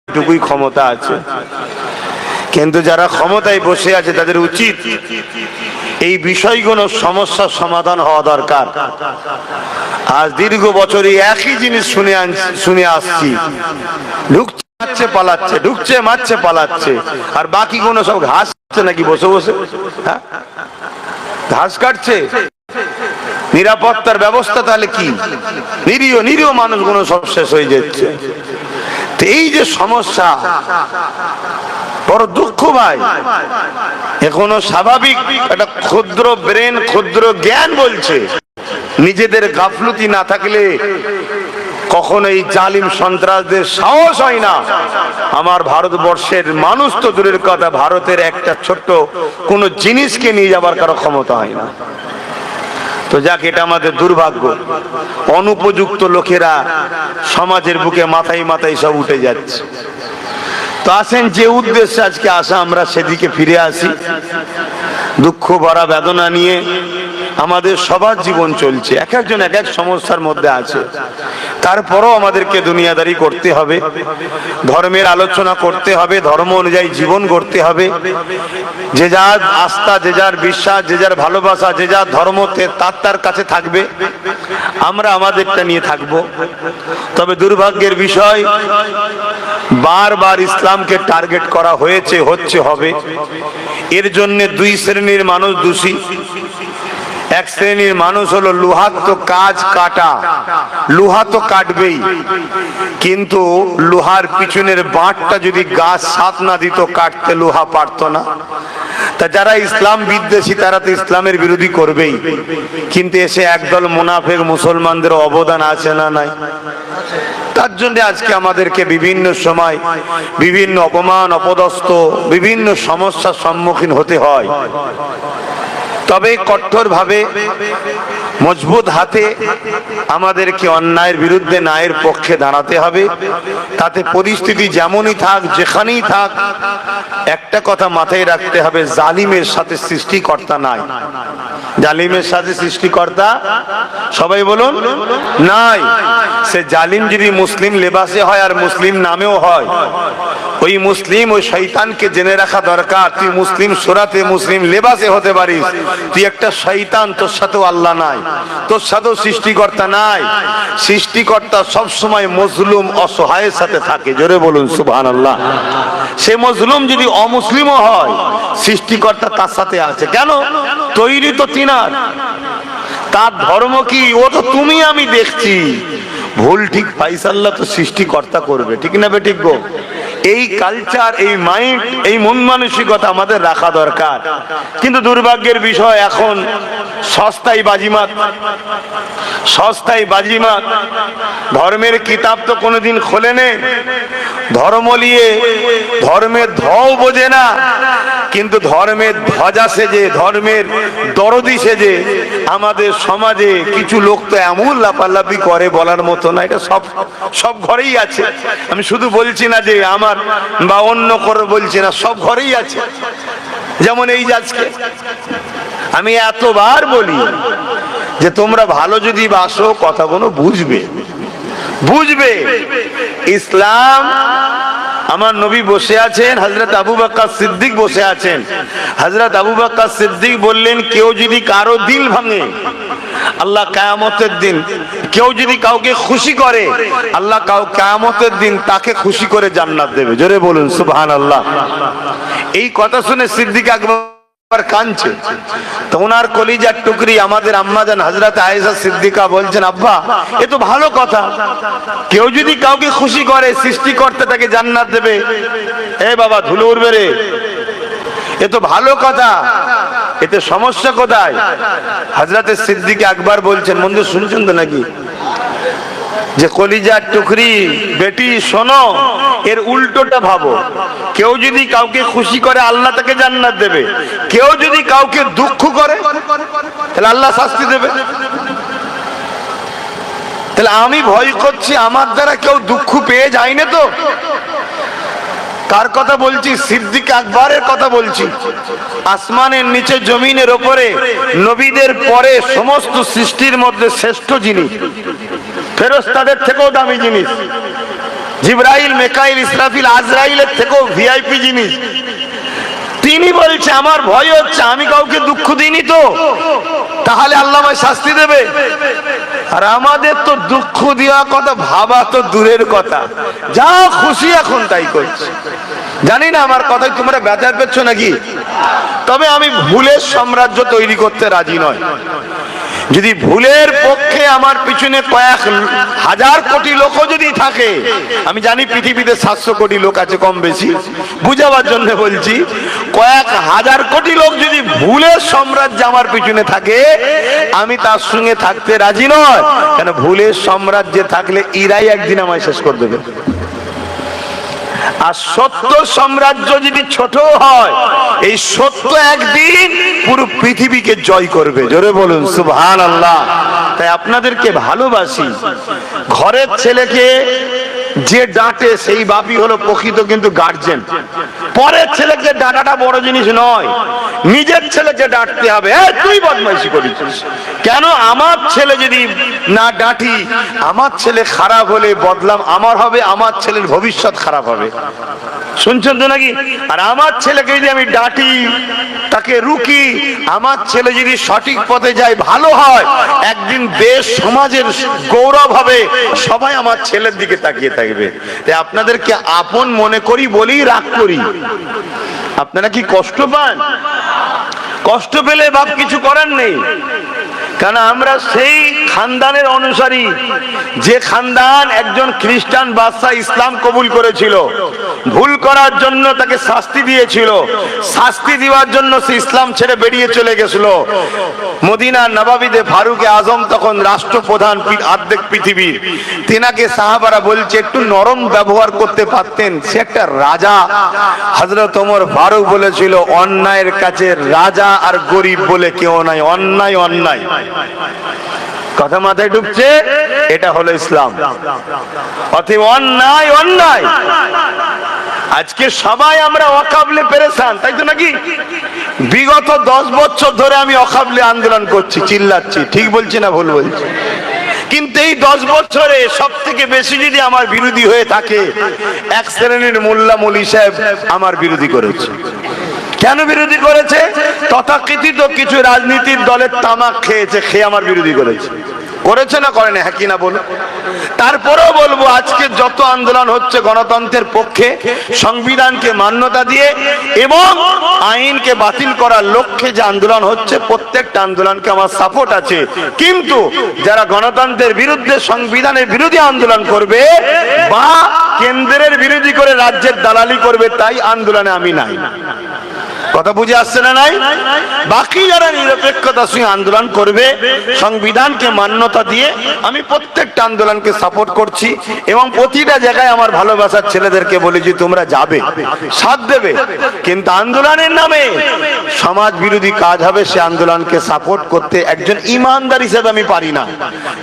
এটুকুই ক্ষমতা আছে। কিন্তু যারা ক্ষমতায় বসে আছে তাদের উচিত এই বিষয়গুলো সমস্যার সমাধান হওয়া দরকার। আজ দীর্ঘ বছরই একই জিনিস শুনে আসছি, ঢুকছে মারছে পালাচ্ছে, ঢুকছে মারছে পালাচ্ছে, আর বাকি কোনো সব ঘাস কাটছে নাকি বসে বসে, হ্যাঁ ঘাস কাটছে। নিরাপত্তার ব্যবস্থা তাহলে কি? নিরীহ মানুষগুলো সব শেষ হয়ে যাচ্ছে। এই যে সমস্যা, বড় দুঃখ ভাই। এখনো স্বাভাবিক একটা ক্ষুদ্র ব্রেন, ক্ষুদ্র জ্ঞান বলছে নিজেদের গাফলতি না থাকলে কখনো এই জালিম সন্ত্রাসদের সাহস হয় না। আমার ভারতবর্ষের মানুষ তো দূরের কথা, ভারতের একটা ছোট্ট কোন জিনিসকে নিয়ে যাবার কারো ক্ষমতা হয় না। তো যাক, এটা আমাদের দুর্ভাগ্য। অনুপযুক্ত লোকেরা সমাজের বুকে মাথায় মাথায় সব উঠে যাচ্ছে। তো আসেন, যে উদ্দেশ্যে আজকে আসা, আমরা সেদিকে ফিরে আসি। দুঃখ ভরা বেদনা নিয়ে আমাদের সবার জীবন চলছে, এক একজন এক এক সমস্যার মধ্যে আছে। তারপরও আমাদেরকে দুনিয়াদারি করতে হবে, ধর্মের আলোচনা করতে হবে, ধর্ম অনুযায়ী জীবন গড়তে হবে। যে যার আস্থা, যে যার বিশ্বাস, যে যার ভালোবাসা, যে যার ধর্ম তার কাছে থাকবে, আমরা আমাদেরটা নিয়ে থাকব। তবে দুর্ভাগ্যের বিষয়, বারবার ইসলামকে টার্গেট করা হয়েছে, হচ্ছে, হবে। এর জন্য দুই শ্রেণীর মানুষ দোষী। এক শ্রেণীর মানুষ হলো লোহার তো কাজ কাটা, লোহা তো কাটবেই, কিন্তু লোহার পিছনের বাঁটটা যদি গাছ সাথ না দিত, কাটতে লোহা পারতো না। তা যারা ইসলাম বিদ্বেষী তারা তো ইসলামের বিরোধী করবেই, কিন্তু এসে একদল মুনাফিক মুসলমানদের অবদান আছে না নাই? তার জন্য আজকে আমাদেরকে বিভিন্ন সময় বিভিন্ন অপমান, অপদস্থ, বিভিন্ন সমস্যার সম্মুখীন হতে হয়। তবে কঠোরভাবে, মজবুত হাতে আমাদেরকে অন্যায়ের বিরুদ্ধে ন্যায়ের পক্ষে দাঁড়াতে হবে। তাতে পরিস্থিতি যেমনই থাক, যেখানেই থাক, একটা কথা মাথায় রাখতে হবে, জালিমের সাথে সৃষ্টিকর্তা নাই। জালিমের সাথে সৃষ্টিকর্তা, সবাই বলুন, নাই। সে জালিম যদি মুসলিম লেবাসে হয় আর মুসলিম নামেও হয়, ওই মুসলিম, ওই শয়তানকে জেনে রাখা দরকার। তুই মুসলিম সুরাতে, মুসলিম লেবাসে হতে পারিস, তুই একটা শয়তান, তোর সাথেও আল্লাহ নাই, তোর সাথেও সৃষ্টিকর্তা নাই। সৃষ্টিকর্তা সব সময় মজলুম, অসহায়ের সাথে থাকে। জোরে বলুন সুবহানাল্লাহ। সে মজলুম যদি অমুসলিমও হয়, সৃষ্টিকর্তা তার সাথে আছে। কেন? তৈরি তো তিনার, তার ধর্ম কি ও তো তুমি আমি দেখছি। ভুল ঠিক ফাইসাল্লাহ তো সৃষ্টিকর্তা করবে, ঠিক না বে ঠিক গো? এই কালচার, এই মাইন্ড, এই মন মানসিকতা আমাদের রাখা দরকার। কিন্তু দুর্ভাগ্যের বিষয়, এখন সস্তায় বাজিমাত, সস্তায় বাজিমাত। ধর্মের কিতাব তো কোনোদিন খোলেনি, ধর্ম নিয়ে ধর্মের ধও বোঝে না, কিন্তু ধর্মের ধ্বজা সেজে, ধর্মের দরদি সেজে আমাদের সমাজে কিছু লোক তো এমন লাফালাফি করে বলার মতো না। এটা সব ঘরেই আছে। আমি শুধু বলছি না যে আমার বা অন্য করে বলছি না, সব ঘরেই আছে। যেমন এই যে আজকে আমি এতবার বলি যে তোমরা ভালো যদি বাসো, কথাগুলো বুঝবে। ইসলাম, আমার নবী বসে আছেন, হযরত আবু বকর সিদ্দিক বসে আছেন। হযরত আবু বকর সিদ্দিক বললেন, কেউ যদি কারো দিল ভাঙে, আল্লাহ কিয়ামতের দিন, কেউ যদি কাউকে খুশি করে, আল্লাহ কিয়ামতের দিন তাকে খুশি করে জান্নাত দেবে। জোরে বলুন সুবহানাল্লাহ। এই কথা শুনে সিদ্দিক আকবর কাঁদছে। তো ওনার কলিজার টুকরি আমাদের আম্মাজান হযরত আয়েশা সিদ্দিকা বলছেন, আব্বা এ তো ভালো কথা, কেউ যদি কাউকে খুশি করে সৃষ্টিকর্তা তাকে জান্নাত দেবে। এ বাবা, ধুলো উড়বে রে, এ তো ভালো কথা, এতে সমস্যা কোথায়? হযরত সিদ্দিক আকবর বলছেন, বন্ধু শুনছেন তো নাকি, যে কলিজার টুকরি বেটি শোনো, এর উল্টোটা ভাবো। কেউ যদি কাউকে খুশি করে আল্লাহ তাকে জান্নাত দেবে, কেউ যদি কাউকে দুঃখ করে তাহলে আল্লাহ শাস্তি দেবে। তাহলে আমি ভয় করছি আমার দ্বারা কেউ দুঃখ পেয়ে যায় না তো? কার কথা বলছি? সিদ্দিক আকবরের কথা বলছি। আসমানের নিচে, জমিনের ওপরে, নবীদের পরে সমস্ত সৃষ্টির মধ্যে শ্রেষ্ঠ জিনিস, ফেরেশতাদের থেকেও দামি জিনিস, জিবরাইল, মিকাইল, ইসরাফিল, আজরাইলের থেকেও ভিআইপি জিনিস। তিনি বলছে আমার ভয় হচ্ছে আমি কাউকে দুঃখ দিইনি তো, তাহলে আল্লাহ আমায় শাস্তি দেবে। আর আমাদের তো দুঃখ দেওয়া কথা ভাবা তো দূরের কথা, যা খুশি এখন তাই করছে। জানি না আমার কথায় তোমরা ব্যথা পেচ্ছ নাকি, তবে আমি ভুলের সাম্রাজ্য তৈরি করতে রাজি নয়। যদি ভুলের পক্ষে আমার পিছনে কয়েক হাজার কোটি লোকও যদি থাকে, আমি জানি পৃথিবীতে 700 কোটি লোক আছে কম বেশি, বুঝাবার জন্য বলছি, কয়েক হাজার কোটি লোক যদি ভুলের সাম্রাজ্য আমার পিছনে থাকে, আমি তার সঙ্গে থাকতে রাজি নয়। কেন? ভুলের সাম্রাজ্যে থাকলে ইরাই একদিন আমায় শেষ করে দেবে। আর সত্য সাম্রাজ্য যদি ছোট হয়, এই সত্য একদিন পুরো পৃথিবীকে জয় করবে। জোরে বলুন সুবহানাল্লাহ। তাই আপনাদেরকে ভালোবাসি। ঘরের ছেলেকে যে ডাঁটে সেই বাপই হলো প্রকৃত কিন্তু গার্জেন। পরের ছেলেকে ডাঁটাটা বড় জিনিস নয়, নিজের ছেলেকে ডাঁটতে হবে। তুই বদমাইশি করেছিস কেন? আমার ছেলে যদি না ডাঁটি, আমার ছেলে খারাপ হলে বদলাম আমার হবে, আমার ছেলের ভবিষ্যৎ খারাপ হবে। শুনছেন তো নাকি? আর আমার ছেলেকে যদি আমি ডাঁটি, তাকে রুকি, আমার ছেলে যদি সঠিক পথে যায়, ভালো হয়, একদিন দেশ সমাজের গৌরব হবে, সবাই আমার ছেলের দিকে তাকিয়ে থাকবে। তাই আপনাদেরকে আপন মনে করি বলেই রাগ করি। আপনারা কি কষ্ট পান? কষ্ট পেলে বাপ কিছু করার নেই, কারণ আমরা সেই খানদানের অনুসারী যে খানদান একজন খ্রিস্টান বাদশা ইসলাম কবুল করেছিল, ভুল করার জন্য তাকে শাস্তি দিয়েছিল, শাস্তি দেওয়ার জন্য সে ইসলাম ছেড়ে বেরিয়ে চলে গেছিল। মদিনার নবাবিদে ফারুক আজম তখন রাষ্ট্রপ্রধান অর্ধেক পৃথিবীর, তেনাকে সাহাবারা বলছে একটু নরম ব্যবহার করতে পারতেন, সে একটা রাজা। হযরত ওমর ফারুক বলেছিল অন্যায়ের কাছে রাজা আর গরিব বলে কেউ নাই, অন্যায় অন্যায়। কথা মাথায় ঢুকছে? এটা হলো ইসলাম। অতএব অন্যায় অন্যায়। আজকে সবাই আমরা অকাবলে পেরেশান, তাই তো নাকি? বিগত 10 বছর ধরে আমি অকাবলে আন্দোলন করছি, চিল্লাচ্ছি, ঠিক বলছি না ভুল বলছি? কিন্তু এই 10 বছরে সব থেকে বেশি যদি আমার বিরোধী হয়ে থাকে, এক শ্রেণীর মোল্লা মৌলী সাহেব আমার বিরোধী করেছে। কেন বিরোধী করেছে? তথাকথিত কিছু রাজনীতির দলের তামাক খেয়েছে, খেয়ে আমার বিরোধী করেছে। করেছে না করে না? হ্যাঁ কি না বলো? তারপরেও বলবো আজকে যত আন্দোলন হচ্ছে গণতন্ত্রের পক্ষে, সংবিধানকে মান্যতা দিয়ে এবং আইনকে বাতিল করার লক্ষ্যে যে আন্দোলন হচ্ছে, প্রত্যেকটা আন্দোলনকে আমার সাপোর্ট আছে। কিন্তু যারা গণতন্ত্রের বিরুদ্ধে, সংবিধানের বিরোধী আন্দোলন করবে বা কেন্দ্রের বিরোধী করে রাজ্যের দালালি করবে, তাই আন্দোলনে আমি নাই। কথা বুঝে আসছে না? নাই। বাকি যারা নিরপেক্ষতার সঙ্গে আন্দোলন করবে, সংবিধানকে মান্যতা দিয়ে, আমি প্রত্যেকটা আন্দোলনকে সাপোর্ট করছি এবং প্রতিটা জায়গায় আমার ভালোবাসার ছেলেদেরকে বলেছি তোমরা যাবে, সাথ দেবে। কিন্তু আন্দোলনের নামে সমাজ বিরোধী কাজ হবে, সে আন্দোলনকে সাপোর্ট করতে একজন ইমানদার হিসেবে আমি পারি না।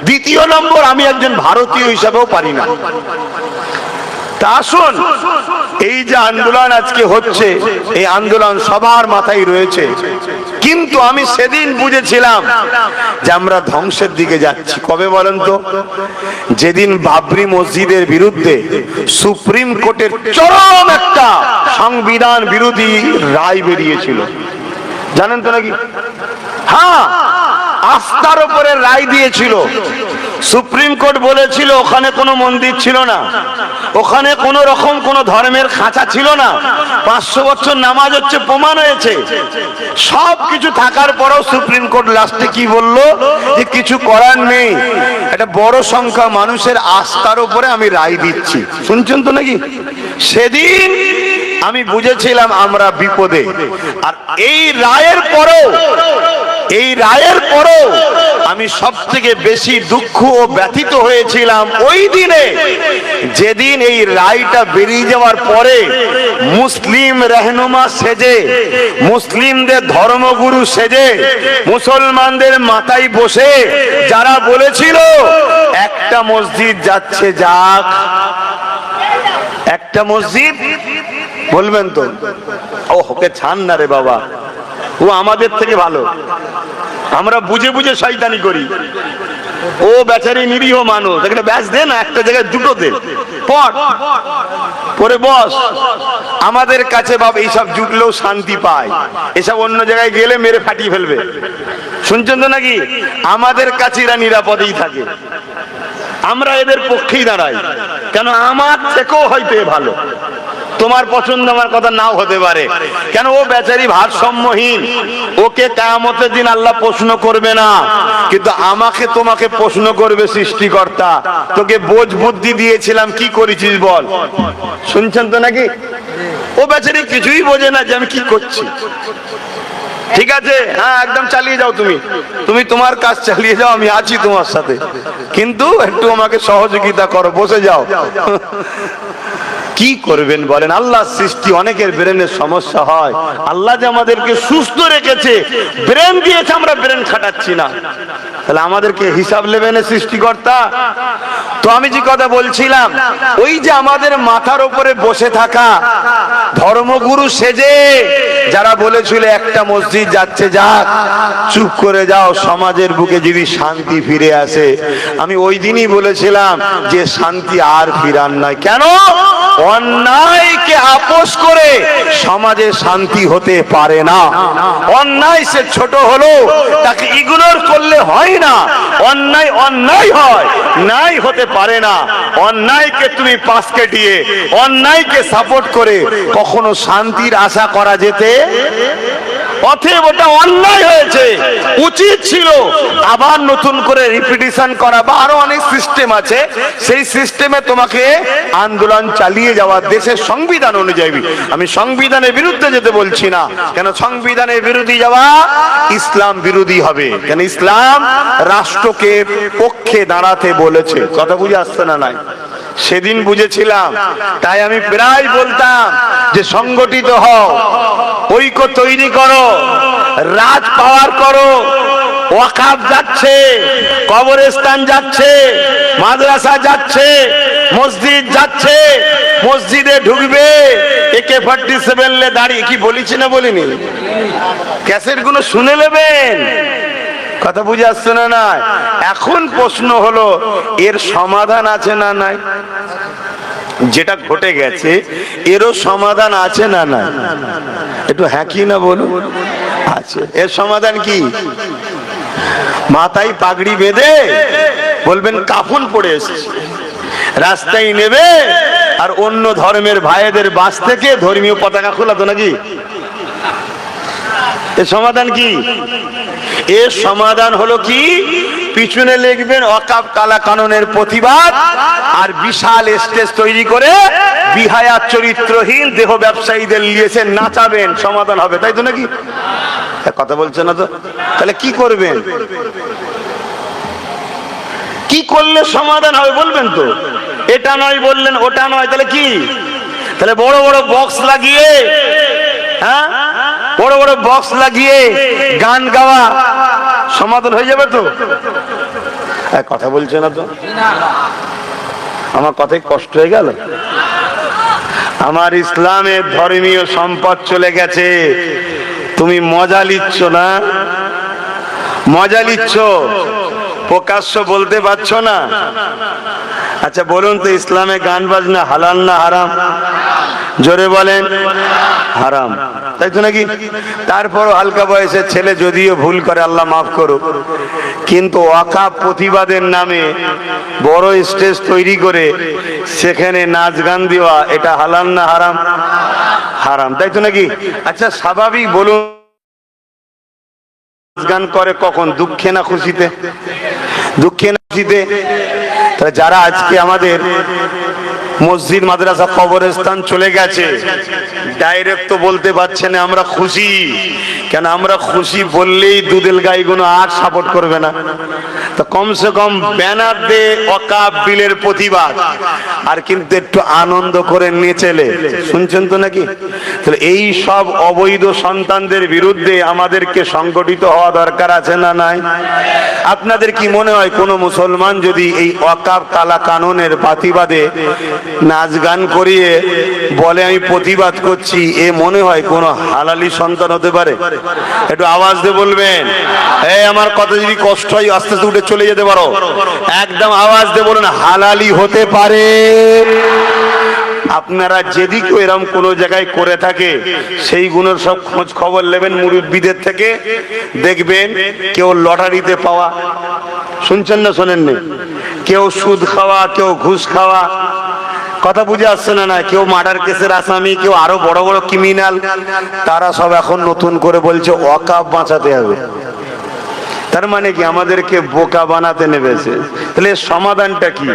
দ্বিতীয় নম্বর, আমি একজন ভারতীয় হিসেবেও পারি না। তা আসুন, এই যে আন্দোলন আজকে হচ্ছে, এই আন্দোলন সবার মাথায় রয়েছে, কিন্তু আমি সেদিন বুঝেছিলাম যে আমরা ধ্বংসের দিকে যাচ্ছি। কবে বলেন তো? যেদিন বাবরি মসজিদের বিরুদ্ধে সুপ্রিম কোর্টের চরম একটা সংবিধান বিরোধী রায় বেরিয়েছিল, জানেন তো নাকি? হ্যাঁ, আস্থার উপরে রায় দিয়েছিল। সুপ্রিম কোর্ট বলেছিল ওখানে কোনো মন্দির ছিল না, ওখানে কোনো রকম কোনো ধর্মের খাঁচা ছিল না, 500 বছর নামাজ হচ্ছে প্রমাণ হয়েছে। সব কিছু থাকার পরেও সুপ্রিম কোর্ট লাস্টে কি বলল? যে কিছু করার নেই, একটা বড় সংখ্যা মানুষের আস্থার উপরে আমি রায় দিচ্ছি। শুনছেন তো নাকি? সেদিন আমি বুঝেছিলাম আমরা বিপদে। আর এই রায়ের পরেও আমি সব থেকে বেশি দুঃখ ও ব্যথিত হয়েছিলাম ওই দিনে, যেদিন এই রায়টা বেরিয়ে যাওয়ার পরে মুসলিম রহনুমা সেজে, মুসলিমদের ধর্মগুরু সেজে, মুসলমানদের মাথায় বসে যারা বলেছিল একটা মসজিদ যাচ্ছে যাক, একটা মসজিদ, বলবেন তো ও ওকে ছাড় না রে বাবা, ও আমাদের থেকে ভালো, আমরা বুঝে বুঝে শয়তানি করি। ও বেচারি নিরীহ মানুষ, একটা ব্যাস দে না, একটা জায়গায় দুটো দে, পড় পরে বস। আমাদের কাছে বাবা এইসব জুটলেও শান্তি পায়, এসব অন্য জায়গায় গেলে মেরে ফাটিয়ে ফেলবে। শুনছেন তো নাকি? আমাদের কাছে এরা নিরাপদেই থাকে, আমরা এদের পক্ষেই দাঁড়াই। কেন? আমার থেকেও হয়তো ভালো, তোমার পছন্দ আমার কথা নাও হতে পারে। কেন? ও বেচারি ভারসাম্যহীন, ওকে কিয়ামতের দিন আল্লাহ প্রশ্ন করবে না, কিন্তু আমাকে তোমাকে প্রশ্ন করবে সৃষ্টিকর্তা। তোকে বোঝ বুদ্ধি দিয়েছিলাম, কি করেছিস বল। শুনছেন তো নাকি? ও বেচারি কিছুই বোঝে না যে আমি কি করছি। ঠিক আছে, হ্যাঁ একদম চালিয়ে যাও, তুমি তোমার কাজ চালিয়ে যাও, আমি আছি তোমার সাথে, কিন্তু একটু আমাকে সহযোগিতা করো, বসে যাও। কি করবেন বলেন? আল্লাহ সৃষ্টি, অনেকের ব্রেনের সমস্যা হয়। আল্লাহ যে আমাদেরকে সুস্থ রেখেছে, ব্রেন দিয়েছে, আমরা ব্রেন খাটাচ্ছি না, তাহলে আমাদেরকে হিসাব নেবেন সৃষ্টিকর্তা। তো আমি যে কথা বলছিলাম, ওই যে আমাদের মাথার উপরে বসে থাকা ধর্মগুরু সেজে যারা বলেছিল একটা মসজিদ যাচ্ছে যাক, চুপ করে যাও, সমাজের বুকে যদি শান্তি ফিরে আসে। আমি ওই দিনই বলেছিলাম যে শান্তি আর ফিরার নয়। কেন? অন্যায়কে আপোষ করে সমাজে শান্তি হতে পারে না। অন্যায় সে ছোট হলো, তাকে ইগনোর করলে হয় না। অন্যায় অন্যায় হয়, নাই হতে পারে না। অন্যায়কে তুমি পাশ কাটিয়ে অন্যায়কে সাপোর্ট করে কখনো শান্তির আশা করা যেতে, অতএব ওটা অন্যায় হয়েছে, উচিত ছিল আবার নতুন করে রিপিটিশন করা, বা আরো অনেক সিস্টেম আছে, সেই সিস্টেমে তোমাকে আন্দোলন চালিয়ে যাওয়া দেশের সংবিধান অনুযায়ী। আমি সংবিধানের বিরুদ্ধে যেতে বলছি না, কেন সংবিধানের বিরোধী যাওয়া ইসলাম বিরোধী হবে। কেন? ইসলাম রাষ্ট্রকে পক্ষে দাঁড়াতে বলেছে। কথা বুঝে আসছে না? নাই সেদিন বুঝেছিলাম, তাই আমি প্রায় বলতাম যে সংগঠিত হও, ঐক্য তৈরি করো, রাজ পাওয়ার করো। ওয়াকাফ যাচ্ছে, কবরস্থান যাচ্ছে, মাদ্রাসা যাচ্ছে, মসজিদ যাচ্ছে, মসজিদে ঢুকবে AK-47 লে দাঁড়িয়ে। কি বলেছি না বলিনি? ক্যাসেট গুলো শুনে নেবেন। কথা বুঝে আসছে না? না। এখন প্রশ্ন হলো, এর সমাধান আছে না নাই? যেটা ঘটে গেছে এরও সমাধান আছে না নাই? একটু হ্যাঁ কি না বলুন। আছে। এর সমাধান কি? মাথায় পাগড়ি বেঁধে বলবেন কাফন পড়ে এসেছে, রাস্তায় নেবে, আর অন্য ধর্মের ভাইদের বাস থেকে ধর্মীয় পতাকা খোলা, তো নাকি? এর সমাধান কি? এর সমাধান হলো কি? পিছনে লিখবেন ওয়াকাফ কালা কানুনের প্রতিবাদ, আর বিশাল স্টেজ তৈরি করে বিহায়া চরিত্রহীন দেহ ব্যবসায়ীদের নিয়েছে নাচাবেন, সমাধান হবে। তাই তো নাকি? কথা বলছে না তো? তাহলে কি করবেন? কি করলে সমাধান হবে বলবেন তো? এটা নয় বললেন, ওটা নয়, তাহলে কি? তাহলে বড় বড় বক্স লাগিয়ে, হ্যাঁ বড় বড় বক্স লাগিয়ে গান গাওয়া সমাধান হয়ে যাবে তো? কথা বলছে না তো? আমার কথায় কষ্ট হয়ে গেল? আমার ইসলামের ধর্মীয় সম্পদ চলে গেছে, তুমি মজা নিচ্ছ না? মজা নিচ্ছ, প্রকাশ্য বলতে পারছো না। আচ্ছা বলুন তো, ইসলামে গান বাজনা হালাল না হারাম? জোরে বলেন। হারাম, তাই তো নাকি? তারপরও হালকা বয়সের ছেলে যদিও ভুল করে, আল্লাহ মাফ করুক, কিন্তু ওয়াকাফ প্রতিবাদের নামে বড় স্টেজ তৈরি করে সেখানে নাচ গান দেওয়া, এটা হালাল না হারাম? হারাম, তাই তো নাকি? আচ্ছা স্বাভাবিক বলুন, গান করে কখন? দুঃখে না খুশিতে? দুঃখে না খুশিতে? তাহলে যারা আজকে আমাদের মসজিদ মাদ্রাসা কবরস্থান চলে গেছে, ডাইরেক্ট তো বলতে পারছে না আমরা খুশি। কেন? আমরা খুশি বললেই দুধেল গাইগুলো আর সাপোর্ট করবে না। তো কমসে কম ব্যানার দে ওয়াকাফ বিলের প্রতিবাদ, আর কিন্তু একটু আনন্দ করে নেচেলে। শুনছেন তো নাকি? তাহলে এই সব অবৈধ সন্তানদের বিরুদ্ধে আমাদেরকে সংগঠিত হওয়া দরকার আছে না নাই? আপনাদের কি মনে হয় কোন মুসলমান যদি এই ওয়াকাফ কালা কানুনের প্রতিবাদে নাচ গান করিয়ে বলে আমি প্রতিবাদ করছি, এ মনে হয় কোনো হালালি সন্তান হতে পারে? একটু আওয়াজ দিয়ে বলবেন। এই আমার কথা যদি কষ্ট হয় আস্তে আস্তে উঠে চলে যেতে পারো, একদম আওয়াজ দিয়ে বলুন হালালি হতে পারে? আপনারা যেদিকে এরকম কোনো জায়গায় করে থাকে সেইগুলোর সব খোঁজ খবর নেবেন মুরব্বীদের থেকে, দেখবেন কেউ লটারিতে পাওয়া, শুনছেন না শোনেননি? কেউ সুদ খাওয়া, কেউ ঘুষ খাওয়া, কথা বুঝে আসছে না? না, কেউ মার্ডার কেসের আসামি, কেউ আরো বড় বড় ক্রিমিনাল, তারা সব এখন নতুন করে বলছে ওয়াকাফ বাঁচাতে হবে। তার মানে কি আমাদেরকে বোকা বানাতে নেমেছে। তাহলে এর সমাধানটা কি?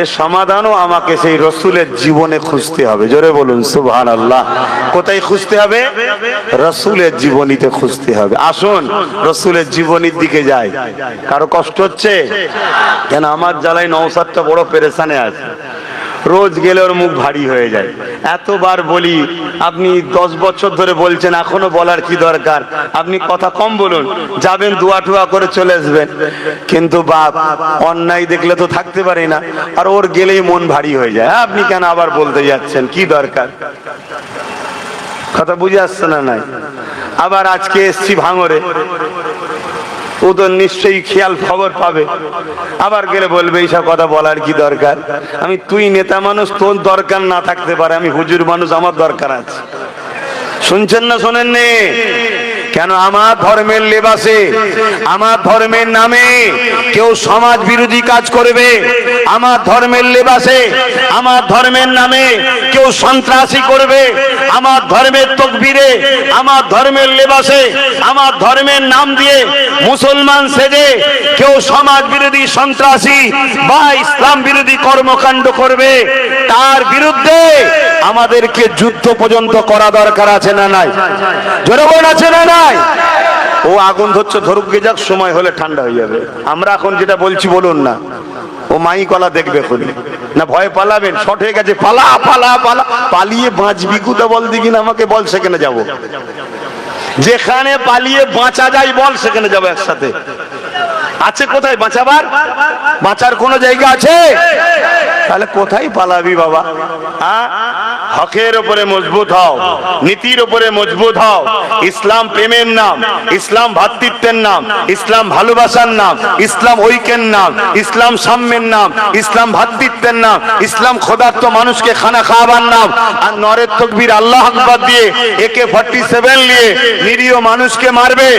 এর সমাধানও আমাকে সেই রসুলের জীবনে খুঁজতে হবে। জোরে বলুন সুবহানাল্লাহ। কোথায় খুঁজতে হবে? রসুলের জীবনীতে খুঁজতে হবে। আসুন রসুলের জীবনীর দিকে যাই। কারো কষ্ট হচ্ছে? কেন আমার জ্বালায় নওশাদটা বড় পেরেশানে আছে, রোজ গেলে ওর মুখ ভারী হয়ে যায়। এতবার বলি, আপনি 10 বছর ধরে বলছেন, এখনো বলার কি দরকার? আপনি কথা কম বলুন, যাবেন দুয়া টুয়া করে চলে আসবেন। কিন্তু বাপ অন্যায় দেখলে তো থাকতে পারি না, আর ওর গেলেই মন ভারী হয়ে যায়। আপনি কেন আবার বলতে যাচ্ছেন? কি দরকার? কথা বুঝে আসছে না? নাই। আবার আজকে এসছি ভাঙরে, ও তো নিশ্চয়ই খেয়াল খবর পাবে, আবার গেলে বলবে এইসব কথা বলার কি দরকার? তুই নেতা মানুষ, তোর দরকার না থাকতে পারে, আমি হুজুর মানুষ, আমার দরকার আছে। শুনছেন না শোনেননি? কেন আমার ধর্মের লেবাসে, আমার ধর্মের নামে কেউ সমাজ বিরোধী কাজ করবে? আমার ধর্মের লেবাসে, আমার ধর্মের নামে কেউ সন্ত্রাসী করবে? আমার ধর্মের তকবীরে, আমার ধর্মের লেবাসে, আমার ধর্মের নাম দিয়ে মুসলমান সেজে কেউ সমাজ বিরোধী সন্ত্রাসী বা ইসলাম বিরোধী কর্মকাণ্ড করবে, তার বিরুদ্ধে আমাদেরকে যুদ্ধ পর্যন্ত করা দরকার আছে না নাই? জোরে বলুন আছে না নাই? ও আগুন ধরছে, ধরুক গে যাক, সময় হলে ঠান্ডা হয়ে যাবে। আমরা এখন যেটা বলছি বলুন না, ও মাই কলা দেখবে খুনি না, ভয় পালাবেন, শর্ট হয়ে গেছে, পালা পালা পালা, পালিয়ে বাঁচবি কোথা বল দিকিন, আমাকে বল, সেখানে যাব। যেখানে পালিয়ে বাঁচা যায় বল, সেখানে যাবো একসাথে। আছে কোথায় বাঁচাবার? বাঁচার কোন জায়গা আছে? তাহলে কোথায় পালাবি বাবা? হকের উপরে মজবুত হও, নীতির উপরে মজবুত হও। ইসলাম প্রেমের নাম, ইসলাম ভ্রাতৃত্বের নাম, ইসলাম ভালোবাসার নাম, ইসলাম ঐক্যের নাম, ইসলাম সাম্যের নাম, ইসলাম ভ্রাতৃত্বের নাম, ইসলাম ক্ষুধার্ত মানুষকে খানা খাওয়াবার নাম। আর নরের তকবীর আল্লাহ আকবার দিয়ে AK-47 নিয়ে নিরীহ মানুষকে মারবে,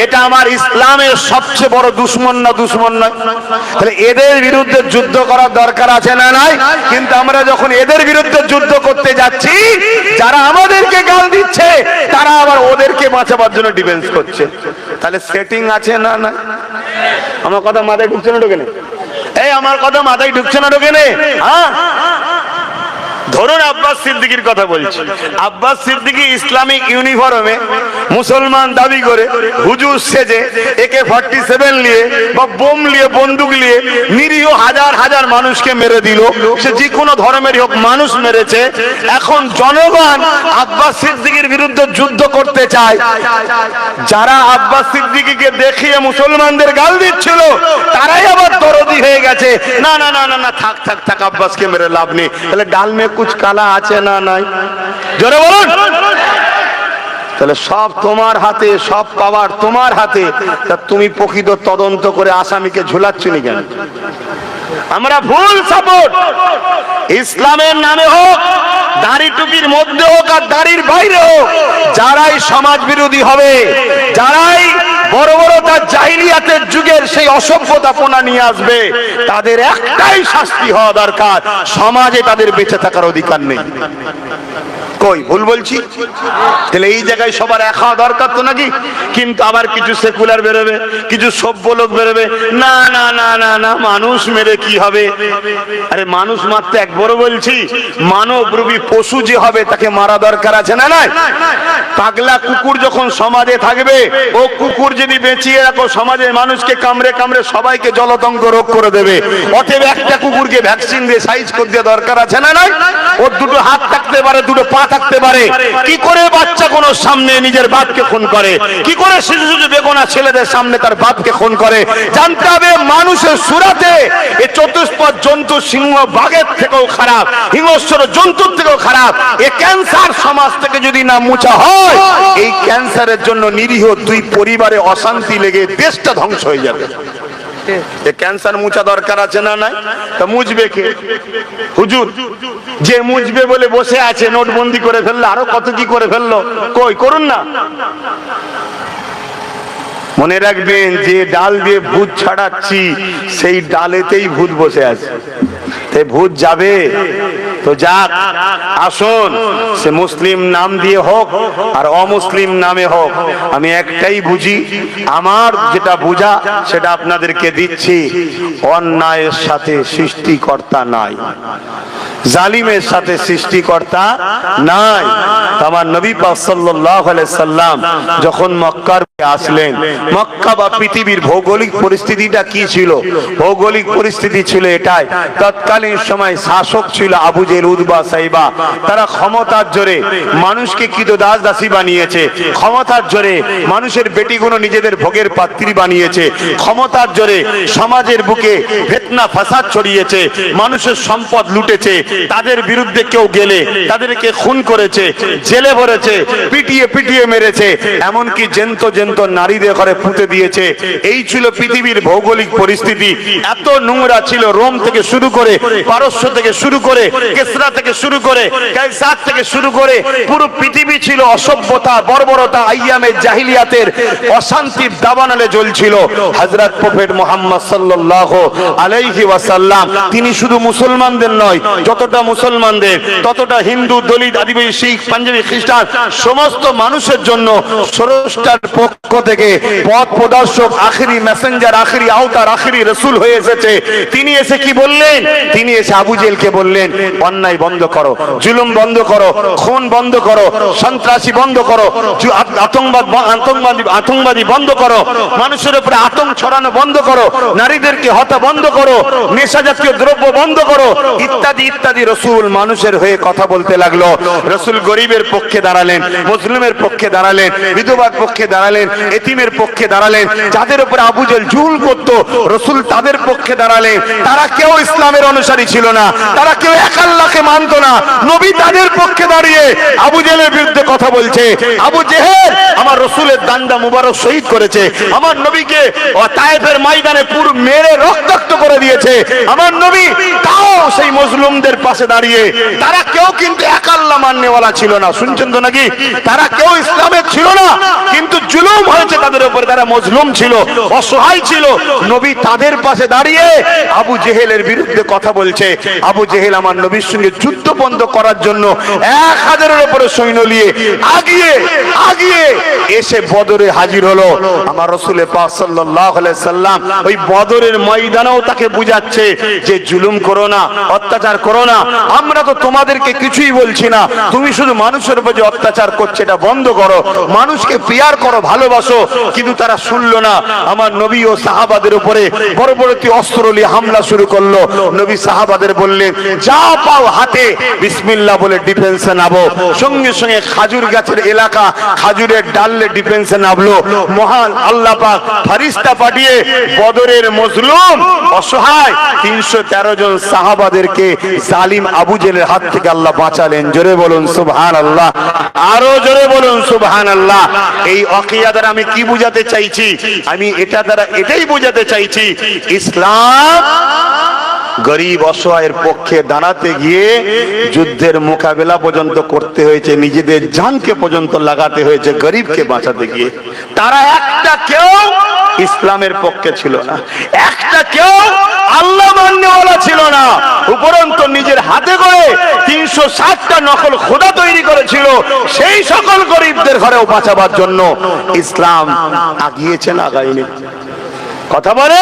এটা আমার ইসলামের সবচেয়ে বড় দুশ্মন না? দুশ্মন নয়? তাহলে এদের বিরুদ্ধে যুদ্ধ করার দরকার আছে না নাই? কিন্তু আমরা যখন এদের বিরুদ্ধে যুদ্ধ করতে যাচ্ছি, যারা আমাদেরকে গাল দিচ্ছে তারা আবার ওদেরকে বাঁচাবার জন্য ডিফেন্স করছে। তাহলে সেটিং আছে না? না। আমার কথা মাথায় ঢুকছে না? ঢোকে না? এই আমার কথা মাথায় ঢুকছে না? ঢোকে না? হ্যাঁ, ধরুন আব্বাস সিদ্দিকীর কথা বলছি। আব্বাস সিদ্দিকী ইসলামিক ইউনিফর্মে মুসলমান দাবি করে হুজুর সেজে AK-47 নিয়ে বা বোম নিয়ে, বন্দুক নিয়ে নিরীহ হাজার হাজার মানুষকে মেরে দিল। সে যে কোনো ধর্মেরই হোক, মানুষ মেরেছে। এখন জনগণ আব্বাস সিদ্দিকীর বিরুদ্ধে যুদ্ধ করতে চায়। যারা আব্বাস সিদ্দিকীকে দেখিয়ে মুসলমানদের গাল দিচ্ছিল, তারাই আবার দরদি হয়ে গেছে, না না না না না, থাক থাক থাক, আব্বাসকে মেরে লাভ নেই। তাহলে ডাল মে কুছ কালা আছে না নাই? জোরে বলুন। তাহলে সব তোমার হাতে, সব পাওয়ার তোমার হাতে, তা তুমি প্রকৃত তদন্ত করে আসামিকে ঝুলাচ্ছনি কেন? আমরা ফুল সাপোর্ট, ইসলামের নামে হোক, দাড়ি টুপির মধ্যে হোক আর দাড়ির বাইরে হোক, যারাই সমাজ বিরোধী হবে, যারাই বড় বড় তার জাহিলিয়াতের যুগের সেই অসভ্যতাপনা নিয়ে আসবে, তাদের একটাই শাস্তি হওয়া দরকার, সমাজে তাদের বেঁচে থাকার অধিকার নেই। কই ভুল বলছি? তাহলে এই জায়গায় সবার এক হওয়া দরকার তো নাকি? কিন্তু আবার কিছু সেকুলার বেরোবে, কিছু সভ্য লোক বেরোবে, না না না না না, মানুষ মেরে কি হবে? আরে মানুষ মারতে একবারও বলছি, মানবরূপী পশু যে হবে তাকে মারা দরকার আছে না নাই? পাগলা কুকুর যখন সমাজে থাকবে, ও কুকুর যদি বেঁচিয়ে রাখো, সমাজের মানুষকে কামড়ে কামড়ে সবাইকে জলতঙ্ক রোগ করে দেবে। অতএব একটা কুকুরকে ভ্যাকসিন দিয়ে সাইজ করে দেওয়া দরকার আছে না নাই? ওর দুটো হাত থাকতে পারে, দুটো পা থাকতে পারে? কি করে বাচ্চা কোনো সামনে নিজের বাপকে খুন করে? কি করে শিশু শিশু বেগুনা ছেলেদের সামনে তার বাপকে খুন করে? জানতে হবে মানুষের সুরাতে এই চতুষ্পদ জন্তু সিংহ বাঘের থেকেও খারাপ, হিংস্র জন্তুর থেকেও খারাপ। এই ক্যান্সার সমাজ থেকে যদি না মুছা হয়, এই ক্যান্সারের জন্য নিরীহ দুই পরিবারে অশান্তি লেগে দেশটা ধ্বংস হয়ে যাবে। ক্যান্সার মুছা দরকার আছে না? নাই তা মুছবে কে? হুজুর যে মুছবে বলে বসে আছে, নোটবন্দি করে ফেললো, আরো কত কি করে ফেললো, কই করুন না। মনে রাখবেন, যে ডাল দিয়ে ভূত ছাড়াচ্ছি সেই ডালেতেই ভূত বসে আছে। তাই ভূত যাবে তো যাক, আসুন সে মুসলিম নাম দিয়ে হোক আর অমুসলিম নামে হোক, আমি একটাই বুঝি, আমার যেটা বুঝা সেটা আপনাদেরকে দিচ্ছি। অন্যায়ের সাথে সৃষ্টিকর্তা নাই, জালিমের সাথে সৃষ্টিকর্তা নাই। আমার নবী পাক সাল্লাল্লাহু আলাইহি সাল্লাম যখন মক্কার আসলেন, মক্কা বা পৃথিবীর ভৌগোলিক পরিস্থিতিটা কি ছিল? ভৌগোলিক পরিস্থিতি ছিল এটাই, তৎকালীন সময় শাসক ছিল আবু জেহেল, উতবা, সাইবা। তারা ক্ষমতার জোরে মানুষকে কৃতদাস দাসী বানিয়েছে, ক্ষমতার জোরে মানুষের বেটিগুলো নিজেদের ভোগের পাত্রী বানিয়েছে, ক্ষমতার জোরে সমাজের বুকে ফিতনা ফাসাদ ছড়িয়েছে, মানুষের সম্পদ লুটেছে। তাদের বিরুদ্ধে কেউ গেলে তাদেরকে খুন করেছে, জেলে ভরেছে, পিটিয়ে পিটিয়ে মেরেছে, এমনকি জেন্ত জেন্ত নারীদের ঘরে পুঁতে দিয়েছে। এই ছিল পৃথিবীর ভৌগোলিক পরিস্থিতি। এত নোংরা ছিল, রোম থেকে শুরু করে, পারস্য থেকে শুরু করে, কেসরা থেকে শুরু করে, কায়সার থেকে শুরু করে পুরো পৃথিবী ছিল অসভ্যতা, বর্বরতা, আইয়ামে জাহিলিয়াতের অশান্তির দাবানলে জ্বলছিল। হযরত প্রফেট মুহাম্মদ সাল্লাল্লাহু আলাইহি ওয়াসাল্লাম তিনি শুধু মুসলমানদের নয়, যতটা মুসলমানদের ততটা হিন্দু, দলিত, আদিবাসী, শিখ, পাঞ্জাবি, খ্রিস্টান সমস্ত মানুষের জন্য স্রষ্টার পক্ষ থেকে পথ প্রদর্শক, আখেরি মেসেঞ্জার, আখেরি আওতার, আখেরি রাসূল হয়ে এসেছে। তিনি এসে কি বললেন? তিনি এসে আবু জেহেলকে বললেন, অন্যায় বন্ধ করো, জুলুম বন্ধ করো, খুন বন্ধ করো, সন্ত্রাসী বন্ধ করো, আতঙ্কবাদী বন্ধ করো, মানুষের উপরে আতঙ্ক ছড়ানো বন্ধ করো, নারীদেরকে হত্যা বন্ধ করো, নেশা জাতীয় দ্রব্য বন্ধ করো, ইত্যাদি ইত্যাদি। রাসূল মানুষের হয়ে কথা বলতে লাগলো। রাসূল গরিবের পক্ষে দাঁড়ালেন, মুসলিমের পক্ষে দাঁড়ালেন, বিধবার পক্ষে দাঁড়ালেন, এতিমের পক্ষে দাঁড়ালেন। যাদের উপরে আবু জেহেল জুলুম করতো, রাসূল তাদের পক্ষে দাঁড়ালেন। তারা কেউ ইসলামের অনুসারী ছিল না, তারা কেউ এক আল্লাহকে মানতো না। নবী তাদের পক্ষে দাঁড়িয়ে আবু জেহেলের বিরুদ্ধে কথা বলছে। আবু জেহেল আমার রাসূলের দান্দা মুবারক শহীদ করেছে, আমার নবীকে তায়েফের ময়দানে পুরো মেরে রক্তাক্ত করে দিয়েছে। আমার নবী তাও সেই মজলুমদের পাশে দাঁড়িয়ে, তারা কেউ কিন্তু এক আল্লাহ মাননেওয়ালা ছিল না, শুনছেন তো নাকি? তারা কেউ ইসলামের ছিল না, কিন্তু জুলুম হয়েছে তাদের উপরে, তারা মজলুম ছিল, অসহায় ছিল। নবী তাদের পাশে দাঁড়িয়ে আবু জেহেলের বিরুদ্ধে কথা বলছে। আবু জেহেল আমার নবীর সঙ্গে যুদ্ধ বন্ধ করার জন্য 1000-এর উপরে সৈন্য নিয়ে আগিয়ে আগিয়ে এসে বদরে হাজির হলো। আমার রাসূল পাক সাল্লাল্লাহু আলাইহি সাল্লাম ওই বদরের ময়দানেও তাকে বুঝাচ্ছে যে জুলুম করো না, অত্যাচার করো না, আমরা তো তোমাদেরকে কিছুই বলছি না, তুমি শুধু মানুষের উপর যে অত্যাচার করছে এটা বন্ধ করো, মানুষকে পিয়ার করো, ভালোবাসো। কিন্তু তারা শুনলো না। আমার নবী ও সাহাবাদের উপরে পরবর্তী অস্ত্র নিয়ে হামলা শুরু করলো। নবী সাহাবাদের বললেন, যা পাও হাতে বিসমিল্লাহ বলে ডিফেন্সে নামো। সঙ্গে সঙ্গে খাজুর গাছের এলাকা, খাজুরের ডালে ডিফেন্সে নামলো। মহান আল্লাহ পাক ফেরেশতা পাঠিয়ে বদরের মজলুম অসহায় 313 জন সাহাবাদেরকে জালিম আবু জেহেলের হাত থেকে আল্লাহ বাঁচালেন। জোরে বলুন সুবহানাল্লাহ, আরো জোরে বলুন সুবহানাল্লাহ। এই ওয়াকিয়া দ্বারা আমি কি বুঝাতে চাইছি? আমি এটা দ্বারা এটাই বুঝাতে চাইছি, ইসলাম গরিব অসহায়ের পক্ষে দাঁড়াতে গিয়ে যুদ্ধের মোকাবেলা পর্যন্ত করতে হয়েছে, নিজেদের জানকে পর্যন্ত লাগাতে হয়েছে গরিবকে বাঁচাতে গিয়ে। তারা একটা কেউ ইসলামের পক্ষে ছিল না, একটা কেউ আল্লাহ মাননেওয়ালা ছিল না। উপরন্তু নিজের হাতে করে 360টা নকল খোদা তৈরি করেছিল, সেই সকল গরিবদের ঘরেও বাঁচাবার জন্য ইসলাম আগিয়েছে না আগায়নি? কথা বলে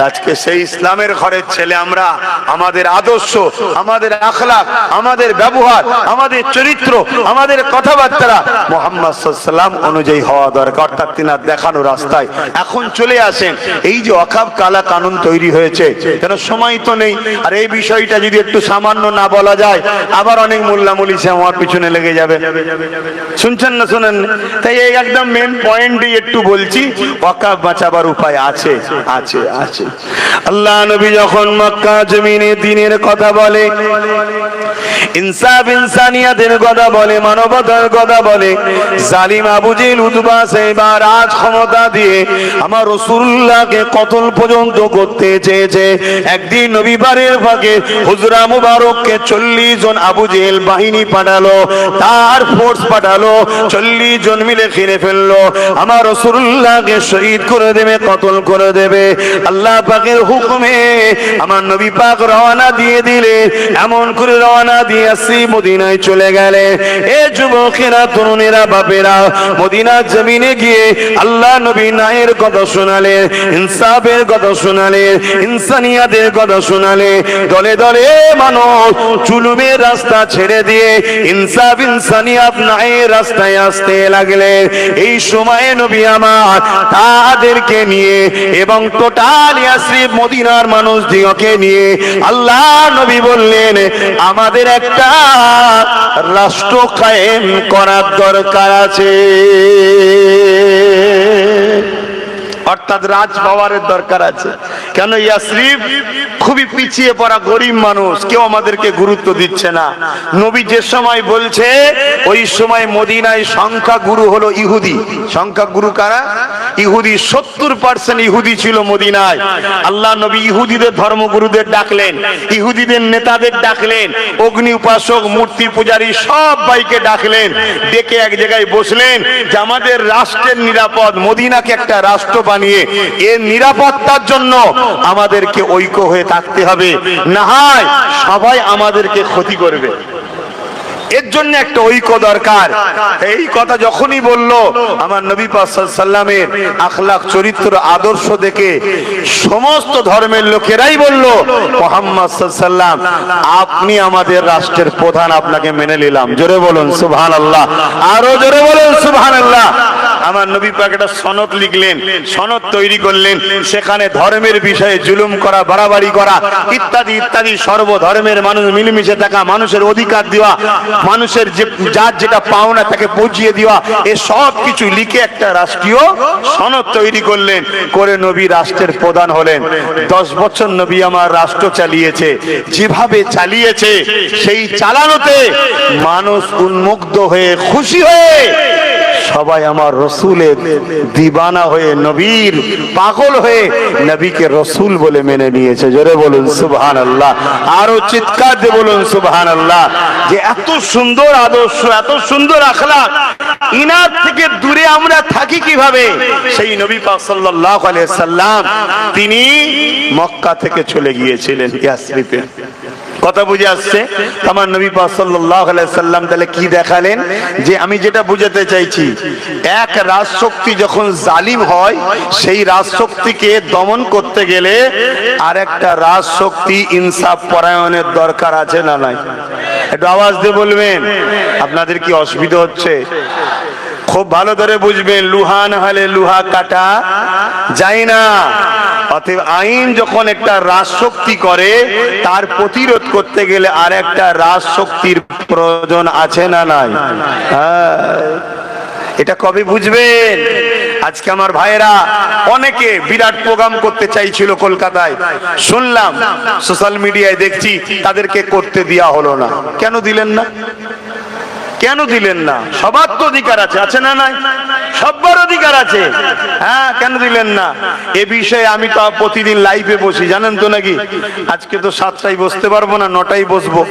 আজকে সেই ইসলামের ঘরের ছেলে আমরা। আমাদের আদর্শ, আমাদের আখলাক, আমাদের ব্যবহার, আমাদের চরিত্র, আমাদের কথাবার্তা মুহাম্মদ সাল্লাল্লাহু আলাইহি ওয়াসাল্লাম অনুযায়ী হওয়া দরকার। অর্থাৎ তিনার দেখানো রাস্তায় এখন চলে আসেন। এই যে ওয়াকফ কালা কানুন তৈরি হয়েছে, কেন সময় তো নেই। আর এই বিষয়টা যদি একটু সামান্য না বলা যায়, আবার অনেক মোল্লা মুলিসে আমার পিছনে লেগে যাবে। শুনছেন না শুনেন? তাই এই একদম মেন পয়েন্টই একটু বলছি, ওয়াকফ বাঁচাবার উপায় আছে, আছে, আছে। আল্লাহ নবী যখন মক্কা জমিনে দ্বীনের কথা বলে, ইনসাফ ইনসানিয়াতের কথা বলে, মানবতার কথা বলে, জালিম আবু জেহেল উতবা সাইবা রাজ ক্ষমতা দিয়ে আমার রাসূলুল্লাহকে কতল পর্যন্ত করতে চেয়েছে। একদিন নবী বাড়ির ফাঁকে হুজরা মুবারককে 40 জন আবু জেহেল বাহিনী পাঠালো, তার ফোর্স পাঠালো, 40 জন মিলে ঘিরে ফেললো। আমার রাসূলুল্লাহকে শহীদ করে দেবে, কতল করে দেবে। আল্লাহ পাকের হুকুমে আমার নবী পাক রওনা দিয়ে দিলে, এমন করে রওনা দিয়ে আসি মদিনায় চলে গেলে। এ যুবকেরা, তরুণেরা, বাপেরা, মদিনার জমিনে গিয়ে আল্লাহ নবী ন্যায়ের কথা শোনালে, ইনসাফের কথা শোনালে, ইনসানিয়াতের কথা শোনালে। দলে দলে মানুষ জুলুমের রাস্তা ছেড়ে দিয়ে ইনসাফ ইনসানিয়াত ন্যায়ের রাস্তায় আসতে লাগলে। এই সময়ে নবী আমার তাদেরকে নিয়ে এবং টোটাল ইয়াসরিব মদিনার মানুষ দিগকে নিয়ে আল্লাহ নবী বললেন, আমাদের একটা রাষ্ট্র কায়েম করার দরকার আছে। অর্থাৎ রাজ পাওয়ারের দরকার আছে। কেন? ইয়াসরিব খুবই পিছিয়ে পড়া গরিব মানুষ, কেউ আমাদেরকে গুরুত্ব দিচ্ছে না। নবী যে সময় বলছে, ওই সময় মদিনায় সংখ্যা গুরু হলো ইহুদি। সংখ্যা গুরু কারা? ইহুদি। 70% ইহুদি ছিল মদিনায়। আল্লাহ নবী ইহুদিদের ধর্মগুরুদের ডাকলেন, ইহুদিদের নেতাদের ডাকলেন, অগ্নি উপাসক, মূর্তি পূজারী সব ভাইকে ডাকলেন, ডেকে এক জায়গায় বসলেন যে আমাদের রাষ্ট্রের নিরাপদ, মদিনাকে একটা রাষ্ট্র বানিয়ে এর নিরাপত্তার জন্য আমাদেরকে ঐক্য হয়ে থাকতে হবে, না হয় সবাই আমাদেরকে ক্ষতি করবে। এর জন্য একটা ঐক্য দরকার। এই কথা যখনই বললো, আমার নবী পাক সাল্লাল্লাহু আলাইহি ওয়াসাল্লামের আখলাক, চরিত্র, আদর্শ দেখে সমস্ত ধর্মের লোকেরাই বলল, মুহাম্মদ সাল্লাল্লাহু আলাইহি ওয়াসাল্লাম আপনি আমাদের রাষ্ট্রের প্রধান, আপনাকে মেনে নিলাম। জোরে বলুন সুবহানাল্লাহ, আরো জোরে বলুন সুবহানাল্লাহ। আমার নবী পাক একটা সনদ লিখলেন, সনদ তৈরি করলেন, সেখানে ধর্মের বিষয়ে জুলুম করা, বাড়াবাড়ি করা ইত্যাদি ইত্যাদি, সর্বধর্মের মানুষ মিলেমিশে থাকা, মানুষের অধিকার দেওয়া, মানুষের যে যার যেটা পাওনা তাকে পৌঁছিয়ে দেওয়া, এ সব কিছু লিখে একটা রাষ্ট্রীয় সনদ তৈরি করলেন, করে নবী রাষ্ট্রের প্রধান হলেন। 10 বছর নবী আমার রাষ্ট্র চালিয়েছে। যেভাবে চালিয়েছে সেই চালানোতে মানুষ উন্মুগ্ধ হয়ে, খুশি হয়ে, সবাই আমার রসুলের দিবানা হয়ে, নবীর পাগল হয়ে নবীকে রসুল বলে মেনে নিয়েছে। জোরে বলুন সুবহানাল্লাহ, আরো চিৎকার দিয়ে বলুন সুবহানাল্লাহ। যে এত সুন্দর আদর্শ, এত সুন্দর আখলাক, ইনার থেকে দূরে আমরা থাকি কিভাবে? সেই নবী পাক সাল্লাল্লাহু আলাইহি সাল্লাম তিনি মক্কা থেকে চলে গিয়েছিলেন ইয়াসরিবে। কথা বুঝে আসছে? আমার নবী পাক সাল্লাল্লাহু আলাইহি সাল্লাম তাহলে কি দেখালেন? যে আমি যেটা বুঝাতে চাইছি, এক রাজশক্তি যখন জালিম হয়, সেই রাজশক্তিকে দমন করতে গেলে আর একটা রাজশক্তি ইনসাফ পরায়ণের দরকার আছে না নাই? একটু আওয়াজ দিয়ে বলবেন। আপনাদের কি অসুবিধা হচ্ছে? খুব ভালো করে বুঝবেন, লুহা না হলে লুহা কাটা যায় না। অতএব আইন যখন একটা রাজশক্তি করে, তার প্রতিরোধ করতে গেলে আর একটা রাজশক্তির প্রয়োজন আছে না নাই? এটা কবে বুঝবেন? আজকে আমার ভাইয়েরা অনেকে বিরাট প্রোগ্রাম করতে চাইছিল কলকাতায়, শুনলাম সোশ্যাল মিডিয়ায় দেখছি তাদেরকে করতে দেয়া হলো না। কেন দিলেন না? কেন দিলেন না? সবার তো অধিকার আছে, আছে না নাই? সবার অধিকার আছে, হ্যাঁ, কেন দিলেন না? এ বিষয়ে আমি তো প্রতিদিন লাইভে বসি, জানেন তো নাকি? আজকে তো 7টায় বসতে পারবো না, 9টায় বসবো।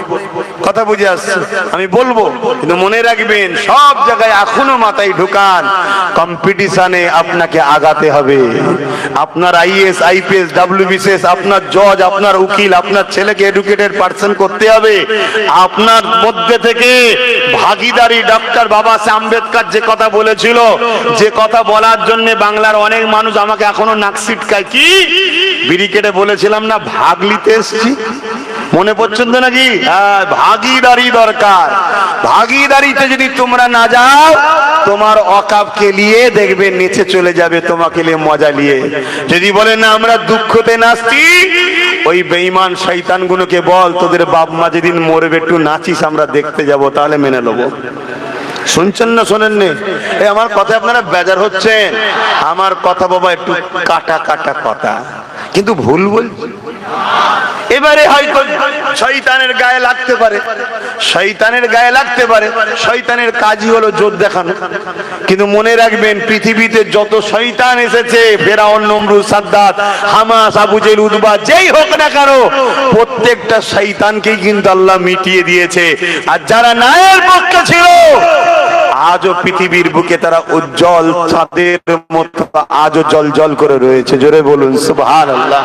কথা বুঝে আসছে? আমি বলবো, কিন্তু মনে রাখবেন, সব জায়গায় এখনো মাথায় ঢুকান, কম্পিটিশনে আপনাকে আগাতে হবে। আপনার আইএস, আইপিএস, ডব্লিউবিসিএস, আপনার জজ, আপনার উকিল, আপনার ছেলেকে এডুকেটেড পার্সন করতে হবে। আপনার মধ্যে থেকে ভাগিদারি, ডক্টর বাবা সাহেব আম্বেদকর যে কথা বলেছিল, যে কথা বলার জন্য বাংলার অনেক মানুষ আমাকে এখনো নাক সিটকায়, কি বিড়ি কেটে বলেছিলাম না ভাগ নিতে এসছি, মনে পড়ছেন তো নাকি? ভাগিদারি দরকার। ভাগিদারিতে যদি তোমরা না যাও, তোমার অকাবকে নিয়ে দেখবে নিচে চলে যাবে, তোমাকে নিয়ে মজা নিয়ে। যদি বলে না আমরা দুঃখতে নাচছি, ওই বেঈমান শয়তানগুলোকে বল তোদের বাপ মা যেদিন মরবে একটু নাচিস, আমরা দেখতে যাব, তাহলে মেনে নেবো। শুনছেন না শোনেন নি? আমার কথা আপনারা বেজার হচ্ছেন? আমার কথা বাবা একটু কাটা কাটা কথা, কিন্তু ভুল বলছি। এবারে হয়তো শয়তানের গায়ে লাগতে পারে, শয়তানের গায়ে লাগতে পারে, শয়তানের কাজই হলো জোর দেখানো। কিন্তু মনে রাখবেন, পৃথিবীতে যত শয়তান এসেছে, ফেরাউন, নমরুদ, সাদ্দাত, হামাস, আবু জেহেল, উতবা, যেই হোক না কারো, প্রত্যেকটা শয়তানকেই কিন্তু আল্লাহ মিটিয়ে দিয়েছে। আর যারা ন্যায়ের পক্ষে ছিল, আজও পৃথিবীর বুকে তারা উজ্জ্বল চাঁদের মতো আজও জল জল করে রয়েছে। জোরে বলুন সুবহানাল্লাহ।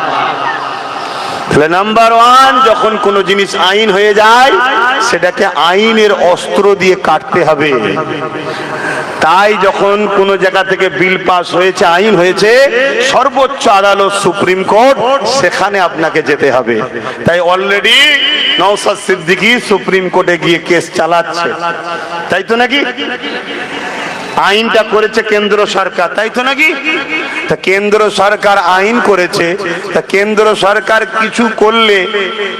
তাহলে নাম্বার ওয়ান, যখন কোনো জিনিস আইন হয়ে যায়, সেটাকে আইনের অস্ত্র দিয়ে কাটতে হবে। তাই যখন কোন জায়গা থেকে বিল পাস হয়েছে, আইন হয়েছে, সর্বোচ্চ আদালত সুপ্রিম কোর্ট, সেখানে আপনাকে যেতে হবে। তাই অলরেডি নওশাদ সিদ্দিকী সুপ্রিম কোর্টে গিয়ে কেস চালাচ্ছে, তাই তো নাকি? আইনটা করেছে কেন্দ্র সরকার, তাই তো নাকি? তা কেন্দ্র সরকার আইন করেছে, তা কেন্দ্র সরকার কিছু করলে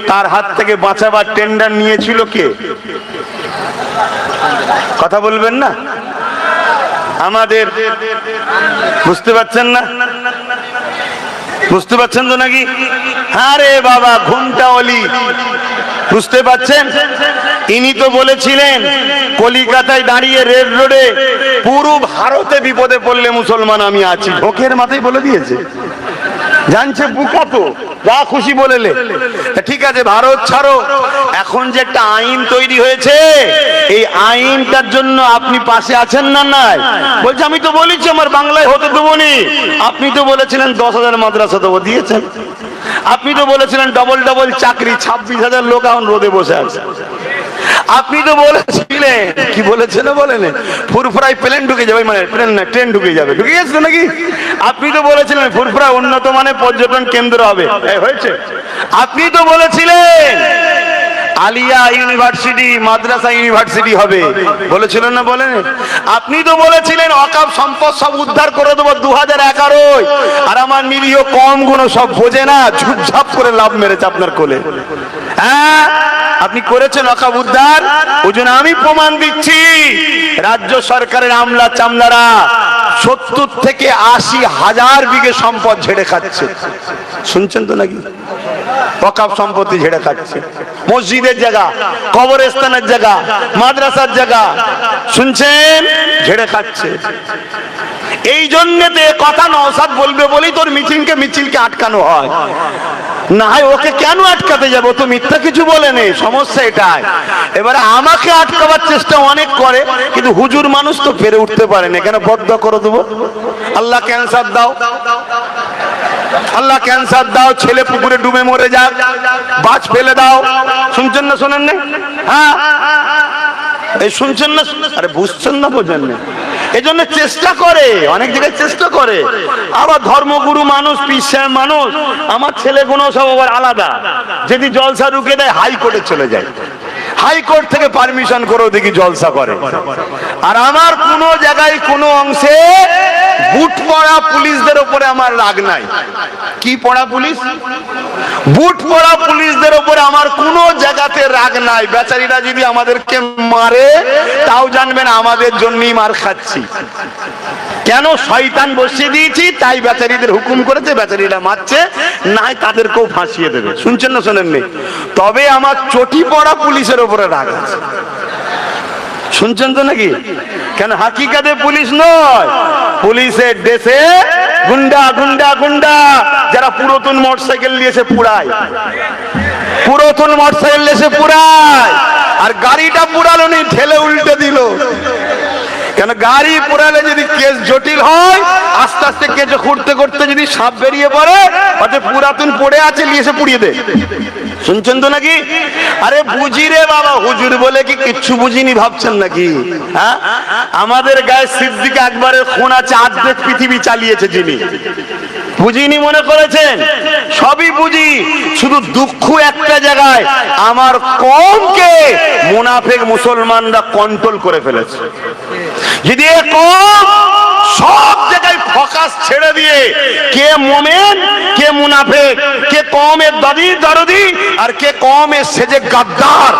তার হাত থেকে বাঁচাবার টেন্ডার নিয়েছিল কে? কথা বলবেন না? আমাদের বুঝতে পারছেন না? বুঝতে পারছেন তো নাকি? আরে বাবা ঘুমটা অলি, বুঝতে পারছেন? ইনি তো বলেছিলেন কলিকাতায় দাঁড়িয়ে রেড রোডে, পুরো ভারতে বিপদে পড়লে মুসলমান আমি আছি। ঢোকের মাথায় বলে দিয়েছে, জানছে বুকা তো, যা খুশি বলেলে। ঠিক আছে, ভারত ছাড়ো। এখন যে একটা আইন তৈরি হয়েছে, এই আইনটার জন্য আপনি পাশে আছেন না? নাই। বলছে আমি তো বলেছি আমার বাংলায় হতে দেবো নি। আপনি তো বলেছিলেন 10,000 মাদ্রাসা দেবো, দিয়েছেন। আপনি তো বলেছিলেন ডবল ডবল চাকরি, 26,000 লোক এখন রোদে বসে আছে। আপনি তো বলেছিলেন, কি বলেছেন বলেন, ফুরফুরায় প্লেন ঢুকে যাবে, মানে প্লেন না ট্রেন ঢুকে যাবে, ঢুকে গেছে নাকি? আপনি তো বলেছিলেন ফুরফুরা উন্নত মানের পর্যটন কেন্দ্র হবে, হয়েছে। আপনি তো বলেছিলেন আলিয়া ইউনিভার্সিটি, মাদ্রাসা ইউনিভার্সিটি হবে, বলেছিলেন না বলেন? আপনি তো বলেছিলেন অকাপ সম্পদ সব উদ্ধার করে দেবো 2011। আর আমার নিরীহ কম গুণ সব বোঝে না, ঝুপঝাপ করে লাভ মেরেছে আপনার কোলে। হ্যাঁ, আপনি করেছেন অকাপ উদ্ধার। ওই জন্য আমি প্রমাণ দিচ্ছি, রাজ্য সরকারের আমলা চামলারা 70 থেকে 80,000 বিঘে সম্পদ ঝেড়ে খাচ্ছে। শুনছেন তো নাকি? ওয়াকফ সম্পত্তি ঝেড়ে খাচ্ছে, মসজিদের জায়গা, কবরস্থানের জায়গা, মাদ্রাসার জায়গা, শুনছেন, ঝেড়ে খাচ্ছে। এই জন্য কথা নওশাদ বলবে বলেই তোর মিছিলকে আটকানো হয়। না হয় ওকে কেন আটকাতে যাবো? তো মিথ্যা কিছু বলে নেই, সমস্যা এটাই। এবারে আমাকে আটকাবার চেষ্টা অনেক করে, কিন্তু হুজুর মানুষ তো পেরে উঠতে পারে না। কেন বদদোয়া করে দেবো? আল্লাহ ক্যান্সার দাও, আল্লাহ ক্যান্সার দাও, ছেলে পুকুরে ডুবে মরে যাক, বাজ ফেলে দাও। শুনছেন না শোনেন না? হ্যাঁ, এই শুনছেন না? আরে বুঝছেন না, বোঝেন না? এই জন্য চেষ্টা করে, অনেক জায়গায় চেষ্টা করে। আবার ধর্মগুরু মানুষ, পীর মানুষ, আমার ছেলেগুলো সব আবার আলাদা। যদি জলসা রুকে দেয়, হাইকোর্টে চলে যায়, হাইকোর্ট থেকে পারমিশন করে দেখি জলসা করে। আর আমার কোন জায়গায় কোন অংশে বুট পড়া পুলিশদের উপরে আমার রাগ নাই। কি পড়া পুলিশ? বুট পড়া পুলিশদের উপরে আমার কোন জায়গাতে রাগ নাই। বেচারীরা যদি আমাদেরকে মারে, তাও জানবেন আমাদের জন্যই মার খাচ্ছি। কেন? শয়তান বসিয়ে দিয়েছি, তাই বেচারীদের হুকুম করেছে, বেচারীরা মারছে, নাই তাদেরকেও ফাঁসিয়ে দেবে। শুনছেন না শোনেননি? তবে আমার চটি পড়া পুলিশের উপরে রাগ আছে। শুনছেন তো নাকি? কেন? হাকিকাতে পুলিশ নয়, পুলিশের দেশে গুন্ডা গুন্ডা গুন্ডা, যারা পুরাতন মোটরসাইকেল নিয়েছে পুড়ায়, পুরাতন মোটরসাইকেল এসে পুড়ায়। আর গাড়িটা পুড়ালো নি, ঠেলে উল্টে দিল। কেন? গাড়ি পুরালে যদি কেস জটিল হয়, আস্তে আস্তে কেস করতে করতে যদি সাপ বেরিয়ে পড়ে, অর্থাৎ পুরাতন পড়ে আছে, নিয়ে এসে পুড়িয়ে দে। শুনছেন তো নাকি? আরে বুঝি রে বাবা, হুজুর বলে কি কিচ্ছু বুঝিনি ভাবছেন নাকি? হ্যাঁ, আমাদের গায়ে সিদ্দিক আকবরের খুন আছে, অর্ধেক পৃথিবী চালিয়েছে যিনি। বুঝিনি মনে করেছেন? সবই বুঝি, শুধু দুঃখ একটা জায়গায়, আমার কমকে মুনাফিক মুসলমানরা কন্ট্রোল করে ফেলেছে। যদি এ কম সব জায়গায় ফোকাস ছেড়ে দিয়ে কে মুমিন কে মুনাফিক, কে কওমের দরদি আর কে কওমের সেজে গাদ্দার,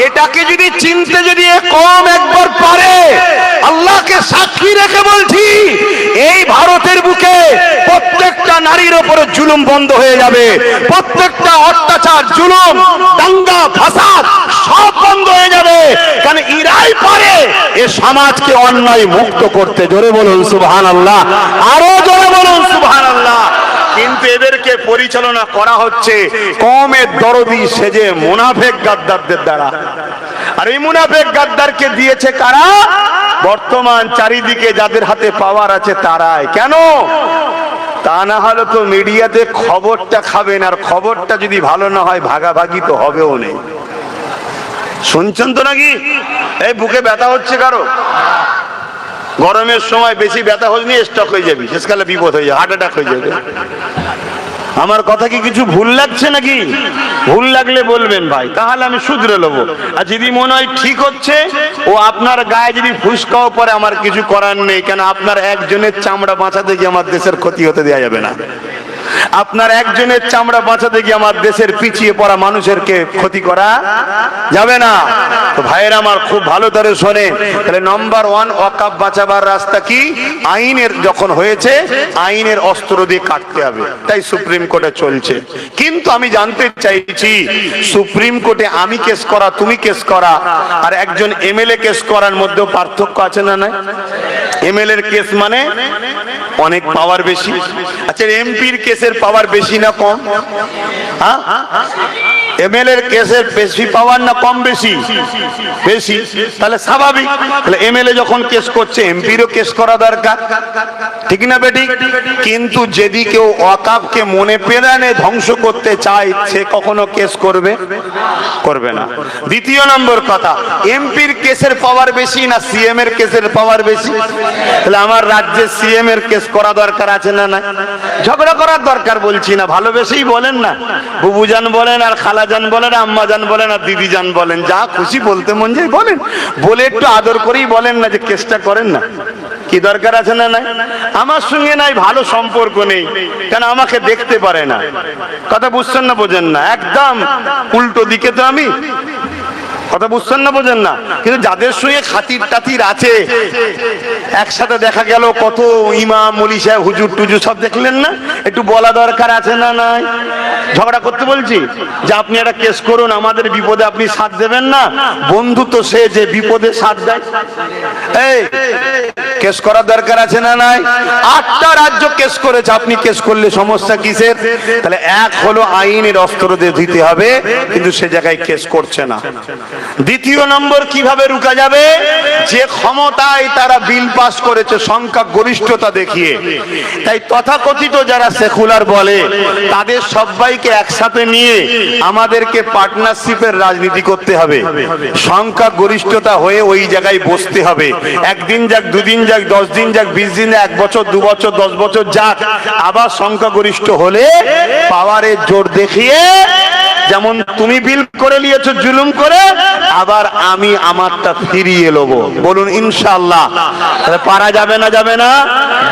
এটাকে যদি চিনতে যদি এ কওম একবার পারে, আল্লাহকে সাক্ষী রেখে বলছি, এই ভারতের বুকে প্রত্যেকটা নারীর উপরে জুলুম বন্ধ হয়ে যাবে, প্রত্যেকটা অত্যাচার, জুলুম, দাঙ্গা, ফাসাদ সব বন্ধ হয়ে যাবে। কারণ এরাই পারে এ সমাজকে অন্যায় মুক্ত করতে। জোরে বলুন সুবহানাল্লাহ, আরো জোরে বলুন সুবহানাল্লাহ। কিন্তু এদেরকে পরিচালনা করা হচ্ছে কওমের দরদি সেজে মুনাফিক গাদ্দারদের দ্বারা। আর এই মুনাফিক গাদ্দারকে দিয়েছে কারা? বর্তমান চারিদিকে যাদের হাতে পাওয়ার আছে তারাই। কেন? তা না হলে তো মিডিয়াতে খবরটা খাবেন, আর খবরটা যদি ভালো না হয় ভাগাভাগি তো হবেও নেই। শুনছেন তো নাকি? এই বুকে ব্যথা হচ্ছে কারো? গরমের সময় বেশি ব্যথা হলে নিয়ে স্টক হয়ে যাবি, শেষকালে বিপদ হয়ে যাবে, হার্ট অ্যাটাক হয়ে যাবে। আমার কথা কি কিছু ভুল লাগছে নাকি? ভুল লাগলে বলবেন ভাই, তাহলে আমি শুধরে নেবো। আর যদি মনে হয় ঠিক হচ্ছে, ও আপনার গায়ে যদি ফুসকাও পরে আমার কিছু করার নেই। কেন? আপনার একজনের চামড়া বাঁচাতে গিয়ে আমার দেশের ক্ষতি হতে দেওয়া যাবে না। আপনার একজনের চামড়া বাঁচাতে গিয়ে আমার দেশের পিছিয়ে পড়া মানুষেরকে ক্ষতি করা যাবে না। তো ভাইয়ের আমার খুব ভালো করে শোনে, তাহলে নম্বর 1 ওয়াকফ বাঁচাবার রাস্তা কি? আইনের যখন হয়েছে আইনের অস্ত্র দিয়ে কাটতে হবে, তাই সুপ্রিম কোর্টে চলছে। কিন্তু আমি জানতে চাইছি, সুপ্রিম কোর্টে আমি কেস করা, তুমি কেস করা আর একজন এমএলএ কেস করার মধ্যে পার্থক্য আছে না? নাই? এমএলএ এর কেস মানে অনেক পাওয়ার বেশি। আচ্ছা, এমপির কেসের পাওয়ার বেশি না কম? হ্যাঁ, এমএলএ এর কেসের বেশি পাওয়ার না কম বেশি? বেশি। তাহলে স্বাভাবিক, তাহলে এমএলএ যখন কেস করছে এমপিরও কেস করা দরকার, ঠিক না বেটি? কিন্তু যদি কেউ ওয়াকফকে মনে প্রাণে ধ্বংস করতে চায়, সে কখনো কেস করবে? করবে না। দ্বিতীয় নম্বর কথা, এমপির কেসের পাওয়ার বেশি না সিএম এর কেসের পাওয়ার বেশি? তাহলে আমার রাজ্যে সিএম এর কেস করা দরকার আছে না? না, ঝগড়া করার দরকার বলছি না, ভালোবেসেই বলেন না, বুবুজান বলেন আর খালাজান বলেন, আম্মাজান বলেন আর দিদিজান বলেন, যা খুশি বলতে মন যায় বলেন, বলে একটু আদর করেই বলেন না যে কেসটা করেন না। কি দরকার আছে না? নাই, আমার সঙ্গে নাই ভালো সম্পর্ক নেই, কেন? আমাকে দেখতে পারে না। কথা বুঝছেন না বোঝেন না? একদম উল্টো দিকে তো আমি। কথা বুঝছেন না বোঝেন না? কিন্তু যাদের সঙ্গে খাতির টাতির আছে, একসাথে দেখা গেল কত ইমাম, মৌলী সাহেব, হুজুর টুজুর সব দেখলেন না, একটু বলা দরকার আছে না? নাই, ঝগড়া করতে বলছি যে আপনি একটা কেস করুন, আমাদের বিপদে আপনি সাথ দেবেন না? বন্ধু তো সে যে বিপদে সাথ দেয়। এই কেস করার দরকার আছে না? নাই। 8টা রাজ্য কেস করেছে, আপনি কেস করলে সমস্যা কিসের? তাহলে এক হলো আইনের অস্ত্র দিয়ে দিতে হবে, কিন্তু সে জায়গায় কেস করছে না। দ্বিতীয় নম্বর, কিভাবে রুকা যাবে? যে ক্ষমতায় তারা বিল পাস করেছে সংখ্যা গরিষ্ঠতা দেখিয়ে, তাই তথাকথিত যারা সেকুলার বলে তাদের সবাইকে একসাথে নিয়ে আমাদেরকে পার্টনারশিপের রাজনীতি করতে হবে। সংখ্যা গরিষ্ঠতা হয়ে ওই জায়গায় বসতে হবে। একদিন যাক, দুদিন যাক, 10 দিন যাক, 20 দিন, 1 বছর, 2 বছর, 10 বছর যাক, আবার সংখ্যা গরিষ্ঠ হলে পাওয়ারের জোর দেখিয়ে, যেমন তুমি বিল করে নিয়েছো জুলুম করে, আবার আমি আমারটা ফিরিয়ে নেব। বলুন ইনশাআল্লাহ। পারা যাবে না? যাবে না।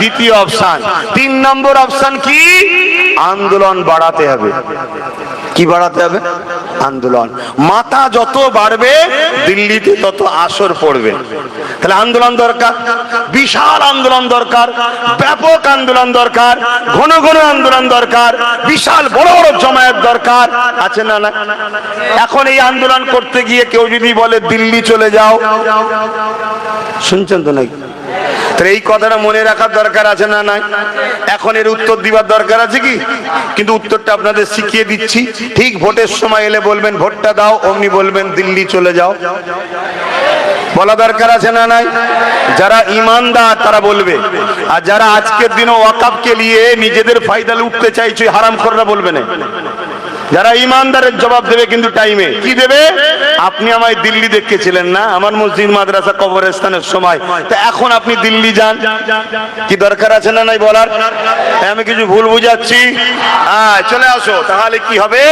দ্বিতীয় অপশন। 3 নম্বর অপশন কি? আন্দোলন বাড়াতে হবে। কি বাড়াতে হবে? আন্দোলন। মাথা যত বাড়বে দিল্লিতে তত আসর পড়বে। তাহলে আন্দোলন দরকার, বিশাল আন্দোলন দরকার, ব্যাপক আন্দোলন দরকার, ঘন ঘন আন্দোলন দরকার, বিশাল বড় বড় জমায়েত দরকার আছে না? না। এখন এই আন্দোলন করতে গিয়ে কেউ যদি বলে দিল্লি চলে যাও, শুনছেন তো নাকি? তাহলে এই কথাটা মনে রাখার দরকার আছে না? নাই। এখন এর উত্তর দিবার দরকার আছে কি? কিন্তু উত্তরটা আপনাদের শিখিয়ে দিচ্ছি। ঠিক ভোটের সময় এলে বলবেন ভোটটা দাও, অমনি বলবেন দিল্লি চলে যাও। বলা দরকার আছে না? নাই। যারা ইমানদার তারা বলবে, আর যারা আজকের দিনে ওয়াকফকে নিয়ে নিজেদের ফায়দা লুটতে চাইছে হারামখোররা বলবে না। যারা ইমানদারের জবাব দেবে কিন্তু টাইমে। কি দেবে? আপনি আমায় দিল্লি দেখেছিলেন না আমার মসজিদ মাদ্রাসা কবরস্থানের সময়, তো এখন আপনি দিল্লি যান, কি দরকার আছে না নাই বলার? আমি কিছু ভুল বুঝাচ্ছি? হ্যাঁ, চলে আসো। তাহলে কি হবে?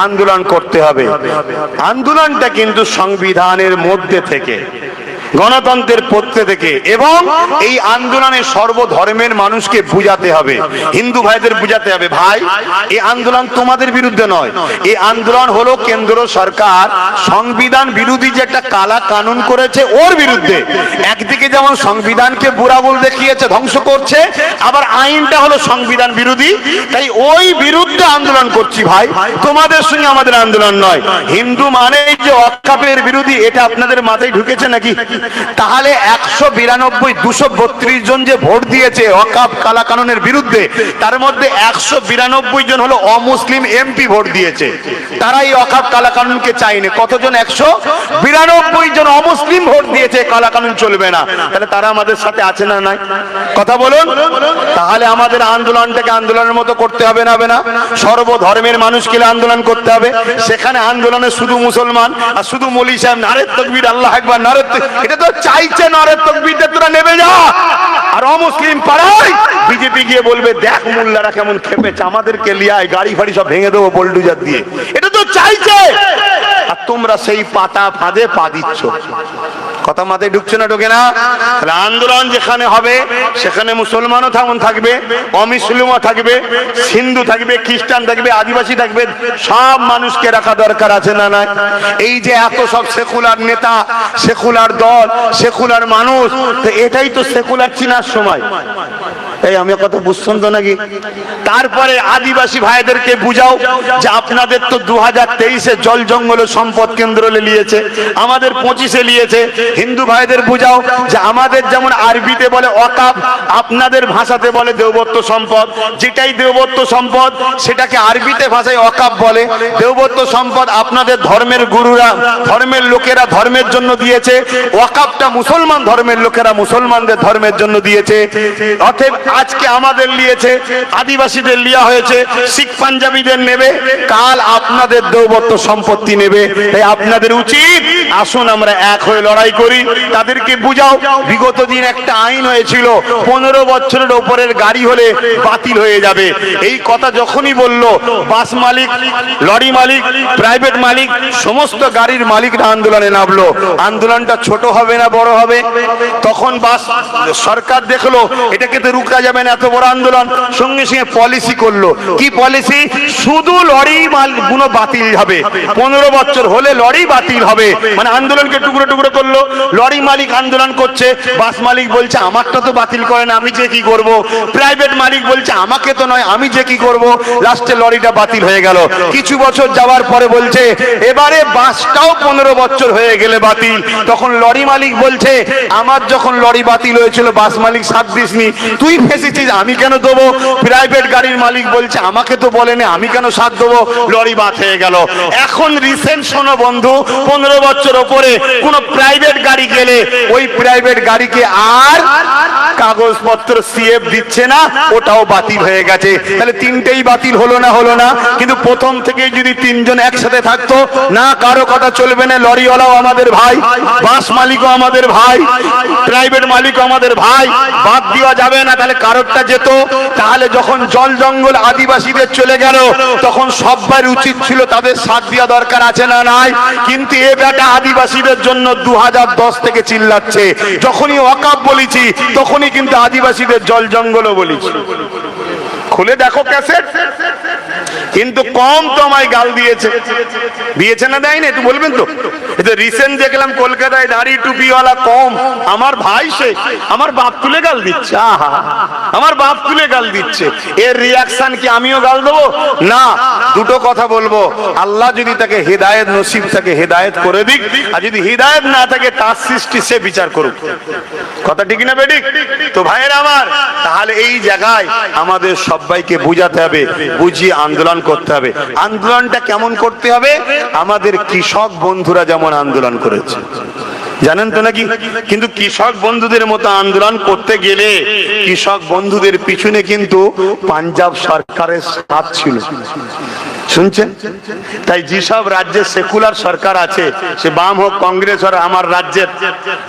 আন্দোলন করতে হবে। আন্দোলনটা কিন্তু সংবিধানের মধ্যে থেকে, গণতন্ত্রের পক্ষে থেকে, এবং এই আন্দোলনে সর্বধর্মের মানুষকে বুঝাতে হবে। হিন্দু ভাইদের বুঝাতে হবে, ভাই এই আন্দোলন তোমাদের বিরুদ্ধে নয়, এই আন্দোলন হলো কেন্দ্র সরকার সংবিধান বিরোধী যে একটা কালা কানুন করেছে ওর বিরুদ্ধে। একদিকে যেমন সংবিধানকে বুড়া বল দেখিয়েছে, ধ্বংস করছে, আবার আইনটা হলো সংবিধান বিরোধী, তাই ওই বিরুদ্ধে আন্দোলন করছি ভাই, তোমাদের সঙ্গে আমাদের আন্দোলন নয়। হিন্দু মানে যে ওয়াকফের বিরোধী, এটা আপনাদের মাথায় ঢুকেছে নাকি? তাহলে 192 232 জন যে ভোট দিয়েছে ওয়াকফ কালা কানুনের বিরুদ্ধে, তার মধ্যে 192 জন হলো অমুসলিম এমপি ভোট দিয়েছে, তারা এই ওয়াকফ কালা কানুনকে চায়নি। কতজন? 192 জন অমুসলিম ভোট দিয়েছে কালা কানুন চলবে না। তাহলে তারা আমাদের সাথে আছে না নাই? কথা বলুন। তাহলে আমাদের আন্দোলনটাকে আন্দোলনের মতো করতে হবে না? না, সর্বধর্মের মানুষকে আন্দোলন করতে হবে। সেখানে আন্দোলনে শুধু মুসলমান আর শুধু মৌলী সাহেব নারে তাকবীর আল্লাহ আকবার নারে, এটা তো চাইছে নারে তাকবীরটা তোরা নেমে যা। আর অমুসলিম পাড়ায় বিজেপি গিয়ে বলবে দেখ মোল্লারা কেমন খেপেছে, আমাদেরকে লিয়ায় গাড়ি ফাড়ি সব ভেঙে দেবো বোল্ডুজার দিয়ে, এটা তো চাইছে। আর তোমরা সেই পাতা ফাঁদে পা দিচ্ছ। কথা মাথায় ঢুকছে না? ঢোকে না? তাহলে আন্দোলন যেখানে হবে সেখানে মুসলমানও থাকবে, অমুসলিমও থাকবে, হিন্দু থাকবে, খ্রিস্টান থাকবে, আদিবাসী থাকবে, সব মানুষকে রাখা দরকার আছে না নাই? এই যে এত সব সেকুলার নেতা, সেকুলার দল, সেকুলার মানুষ, তো এটাই তো সেকুলার চিনার সময়। এই আমি কথা বুঝছেন তো নাকি? তারপরে আদিবাসী ভাইদেরকে বুঝাও যে আপনাদের তো 2023-এ জল জঙ্গল সম্পদ কেন্দ্র নিয়েছে, আমাদের 25-এ নিয়েছে। হিন্দু ভাইদের বুঝাও যে আমাদের যেমন আরবিতে বলে ওয়াকফ, আপনাদের ভাষাতে বলে দেওবত্ব সম্পদ, যেটাই দেওবত্ব সম্পদ সেটাকে আরবিতে ভাষায় ওয়াকফ বলে। দেওবত্ব সম্পদ আপনাদের ধর্মের গুরুরা, ধর্মের লোকেরা ধর্মের জন্য দিয়েছে, ওয়াকফটা মুসলমান ধর্মের লোকেরা মুসলমানদের ধর্মের জন্য দিয়েছে। অতএব আজকে আমাদের নিয়েছে, আদিবাসীদের লিয়া হয়েছে, শিখ পাঞ্জাবিদের নেবে, কাল আপনাদের দেওবত্ব সম্পত্তি নেবে। তাই আপনাদের উচিত আসুন আমরা এক হয়ে লড়াই করি, তাদেরকে বুঝাও। বিগত দিন একটা আইন হয়েছিল 15 বছরের ওপরের গাড়ি হলে বাতিল হয়ে যাবে। এই কথা যখনই বলল, বাস মালিক, লরি মালিক, প্রাইভেট মালিক, সমস্ত গাড়ির মালিকরা আন্দোলনে নামলো। আন্দোলনটা ছোট হবে না বড় হবে? তখন বাস সরকার দেখলো এটাকে তো রুকা যাবে না, এত বড় আন্দোলন, সঙ্গে সঙ্গে পলিসি করলো। কি পলিসি? শুধু লরি মালগুলো বাতিল হবে, 15 বছর হলে লরি বাতিল হবে। মানে আন্দোলনকে টুকরো টুকরো করলো। লরি মালিক আন্দোলন করছে, বাস মালিক বলছে আমারটা তো বাতিল করে না, আমি যে কি করব। প্রাইভেট মালিক বলছে আমাকে তো নয়, আমি যে কি করব। লাস্টে লরিটা বাতিল হয়ে গেল। কিছু বছর যাওয়ার পরে বলছে এবারে বাসটাও 15 বছর হয়ে গেলে বাতিল। তখন লরি মালিক বলছে আমার যখন লরি বাতিল হয়েছিল বাস মালিক সাথ দিসনি, তুই ফেসেছিস, আমি কেন দেবো। প্রাইভেট গাড়ির মালিক বলছে আমাকে তো বলেনি, আমি কেন সাথ দেবো। লরি বাদ হয়ে গেল। এখন রিসেন্ট শোনো বন্ধু, 15 বছর ওপরে কোন প্রাইভেট গাড়ি গেলে ওই প্রাইভেট গাড়িকে আর কাগজপত্র সিএফ দিচ্ছে না, ওটাও বাতিল হয়ে গেছে। তাহলে তিনটেই বাতিল হলো না? হলো না। কিন্তু প্রথম থেকে যদি তিনজন একসাথে থাকতো না, কারো কথা চলবে না। লরিওয়ালাও আমাদের ভাই, বাস মালিকও আমাদের ভাই, প্রাইভেট মালিকও আমাদের ভাই, বাদ দেওয়া যাবে না। তাহলে কারোরটা যেত। তাহলে যখন জল জঙ্গল আদিবাসীদের চলে গেল, তখন সবার উচিত ছিল তাদের সাথ দেওয়া দরকার আছে না নাই? কিন্তু এ বেটা আদিবাসীদের জন্য 2010 থেকে চিল্লাচ্ছে। যখনই ওয়াকফ বলেছি তখনই কিন্তু আদিবাসীদের জল জঙ্গলও বলেছি। খুলে দেখো ক্যাসেট। কিন্তু কম তো আমায় গাল দিয়েছে, দিয়েছে না দেয়নি? একটু বলবেন তো। এটা রিসেন্ট দেখলাম কলকাতায় দাড়ি টুপিওয়ালা কম, আমার ভাই সে আমার বাপ তুলে গাল দিচ্ছে। আহা, আমার বাপ তুলে গাল দিচ্ছে। এর রিয়াকশন কি আমিও গাল দেবো? না। দুটো কথা বলবো, আল্লাহ যদি তাকে হেদায়েত নসিব থাকে হেদায়েত করে দিক, আর যদি হেদায়েত না থাকে তার সৃষ্টি সে বিচার করুক। কথা ঠিক না বেঠিক? তো ভাইয়ের আমার, তাহলে এই জায়গায় আমাদের সবাইকে বুঝাতে হবে, বুঝিয়ে আন্দোলন করতে হবে। আন্দোলনটা কেমন করতে হবে? আমাদের কৃষক বন্ধুরা যেমন আন্দোলন করেছে, জানেন তো নাকি? কিন্তু কৃষক বন্ধুদের মতো আন্দোলন করতে গেলে কৃষক বন্ধুদের পিছনে কিন্তু পাঞ্জাব সরকারের সাথ ছিল। শুনছেন? তাই যেসব রাজ্যে সেকুলার সরকার আছে, সে বাম হোক কংগ্রেস হোক, আমার রাজ্যের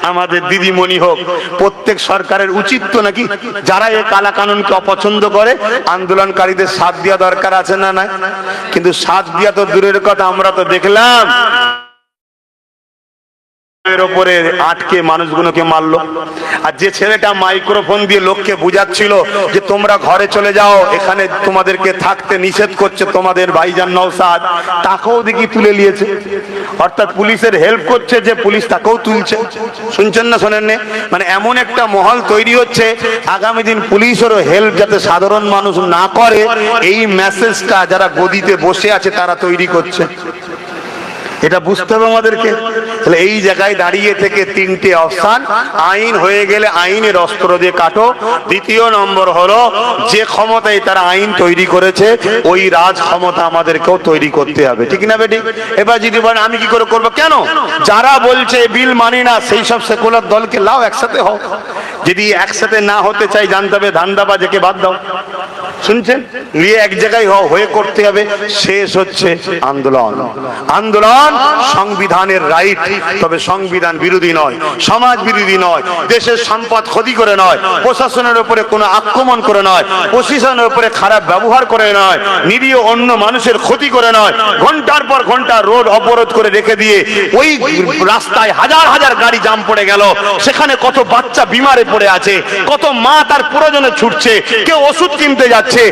আমাদের দিদিমণি হোক, প্রত্যেক সরকারের উচিত তো নাকি যারা এই কালা কানুনকে অপছন্দ করে আন্দোলনকারীদের সাথ দেওয়া দরকার আছে না? না, কিন্তু সাথ দেওয়া তো দূরের কথা, আমরা তো দেখলাম এর উপরে আটকে মানুষগুলোকে মারলো। আর যে ছেলেটা মাইক্রোফোন দিয়ে লোককে বুঝাচ্ছিল যে তোমরা ঘরে চলে যাও, এখানে তোমাদেরকে থাকতে নিষেধ করছে তোমাদের ভাইজান নওশাদ, তাকেও দেখি তুলে নিয়েছে। অর্থাৎ পুলিশের হেল্প করছে যে পুলিশ তাকেও তুলছে। শুনছেন না শোনেন? মানে এমন একটা মহল তৈরি হচ্ছে, আগামী দিন পুলিশেরও হেল্প যাতে সাধারণ মানুষ না করে, এই মেসেজটা যারা গদিতে বসে আছে তারা তৈরি করছে। এটা বুঝতে হবে আমাদেরকে। তাহলে এই জায়গায় দাঁড়িয়ে থেকে তিনটে অপশন, আইন হয়ে গেলে আইনের অস্ত্র দিয়ে কাটো। দ্বিতীয় নম্বর হলো যে ক্ষমতায় তারা আইন তৈরি করেছে ওই রাজ ক্ষমতা আমাদেরকেও তৈরি করতে হবে, ঠিক না বেটি? এবার যদি বলেন আমি কি করে করবো, কেন? যারা বলছে বিল মানি না সেই সব সেকুলার দলকে লাও, একসাথে হোক। যদি একসাথে না হতে চাই জানতে হবে ধান্দাবাজকে বাদ দাও। শুনছেন? নিয়ে এক জায়গায় হয়ে করতে হবে। শেষ হচ্ছে আন্দোলন। আন্দোলন সংবিধানের রাইট, তবে সংবিধান বিরোধী নয়, সমাজ বিরোধী নয়, দেশের সম্পদ ক্ষতি করে নয়, প্রশাসনের উপরে কোনো আক্রমণ করে নয়, প্রশাসনের উপরে খারাপ ব্যবহার করে নয়, নিরীহ অন্য মানুষের ক্ষতি করে নয়, ঘন্টার পর ঘন্টা রোড অবরোধ করে রেখে দিয়ে ওই রাস্তায় হাজার হাজার গাড়ি জাম পড়ে গেল, সেখানে কত বাচ্চা বিমারে পড়ে আছে, কত মা তার প্রয়োজনে ছুটছে, কেউ ওষুধ কিনতে যাচ্ছে,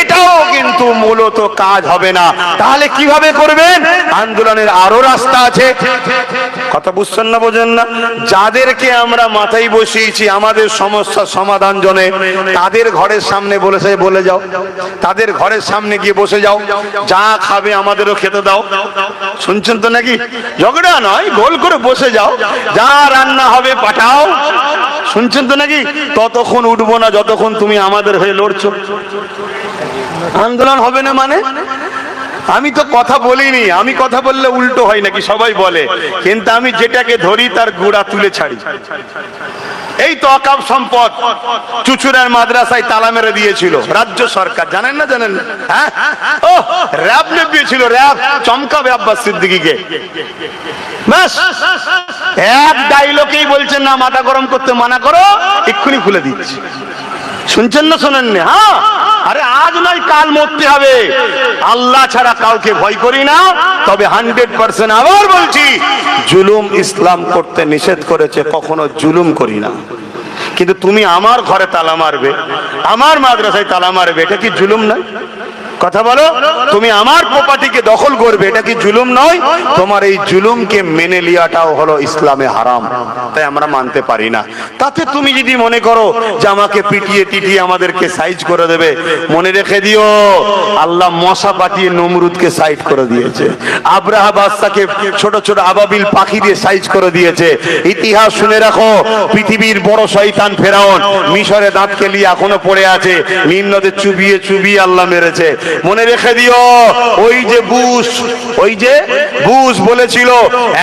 এটাও কিন্তু মূলত কাজ হবে না। তাহলে কিভাবে করবেন? আন্দোলনের আরো রাস্তা আছে। কথা বুঝছেন না, বোঝেন না? যাদেরকে আমরা মাথায় বসিয়েছি আমাদের সমস্যা সমাধান জন্য, তাদের ঘরের সামনে বলেছে বলে যাও, তাদের ঘরের সামনে গিয়ে বসে যাও, যা খাবে আমাদেরও খেতে দাও। শুনছেন তো নাকি? ঝগড়া নয়, গোল করে বসে যাও, যা রান্না হবে পাঠাও। শুনছেন তো নাকি? ততক্ষণ উঠবো না যতক্ষণ তুমি আমাদের হয়ে লড়ছো। আন্দোলন হবে না মানে? আমি তো কথা বলিনি, আমি কথা বললে উল্টো হয় নাকি সবাই বলে, কিন্তু আমি যেটাকে ধরি তার গুড়া তুলে ছাড়ি। এই তো অকাপ সম্পদ চুচুড়ার মাদ্রাসায় তালা মেরে দিয়েছিল রাজ্য সরকার, জানেন না? জানেন না? হ্যাঁ, ও র‍্যাব দিয়েছিল, র‍্যাব চমকাবে আব্বাস সিদ্দিকীকে। ব্যাস এক ডায়লগেই বলছেন না মাথা গরম করতে মানা করো, এক্ষুনি খুলে দিচ্ছি। শুনছেন না শোনেন না? হ্যাঁ, আরে আজ নয় কাল মরতে হবে। আল্লাহ ছাড়া কাউকে ভয় করি না, তবে 100% আবার বলছি, জুলুম ইসলাম করতে নিষেধ করেছে, কখনো জুলুম করি না। কিন্তু তুমি আমার ঘরে তালা মারবে, আমার মাদ্রাসায় তালা মারবে, এটা কি জুলুম নয়? কথা বলো, তুমি আমার প্রপার্টিকে দখল করবে, এটা কি জুলুম নয়? তোমার এই জুলুমকে মেনে লিয়াটাও হলো ইসলামে হারাম, তাই আমরা মানতে পারি না। তাতে তুমি যদি মনে করো যে আমাকে পিটিয়ে টিটিয়ে আমাদেরকে সাইজ করে দেবে, মনে রেখে দিও আল্লাহ মশা পাঠিয়ে নমরুদকে সাইজ করে দিয়েছে, আব্রাহা বাদশাকে ছোট ছোট আবাবিল পাখি দিয়ে সাইজ করে দিয়েছে। ইতিহাস শুনে রাখো, পৃথিবীর বড় শয়তান ফেরাউন মিশরে দাঁত কেলিয়ে এখনো পড়ে আছে, নীল নদে চুবিয়ে চুবিয়ে আল্লাহ মেরেছে। মনে রেখে দিও ওই যে বুশ বলেছিল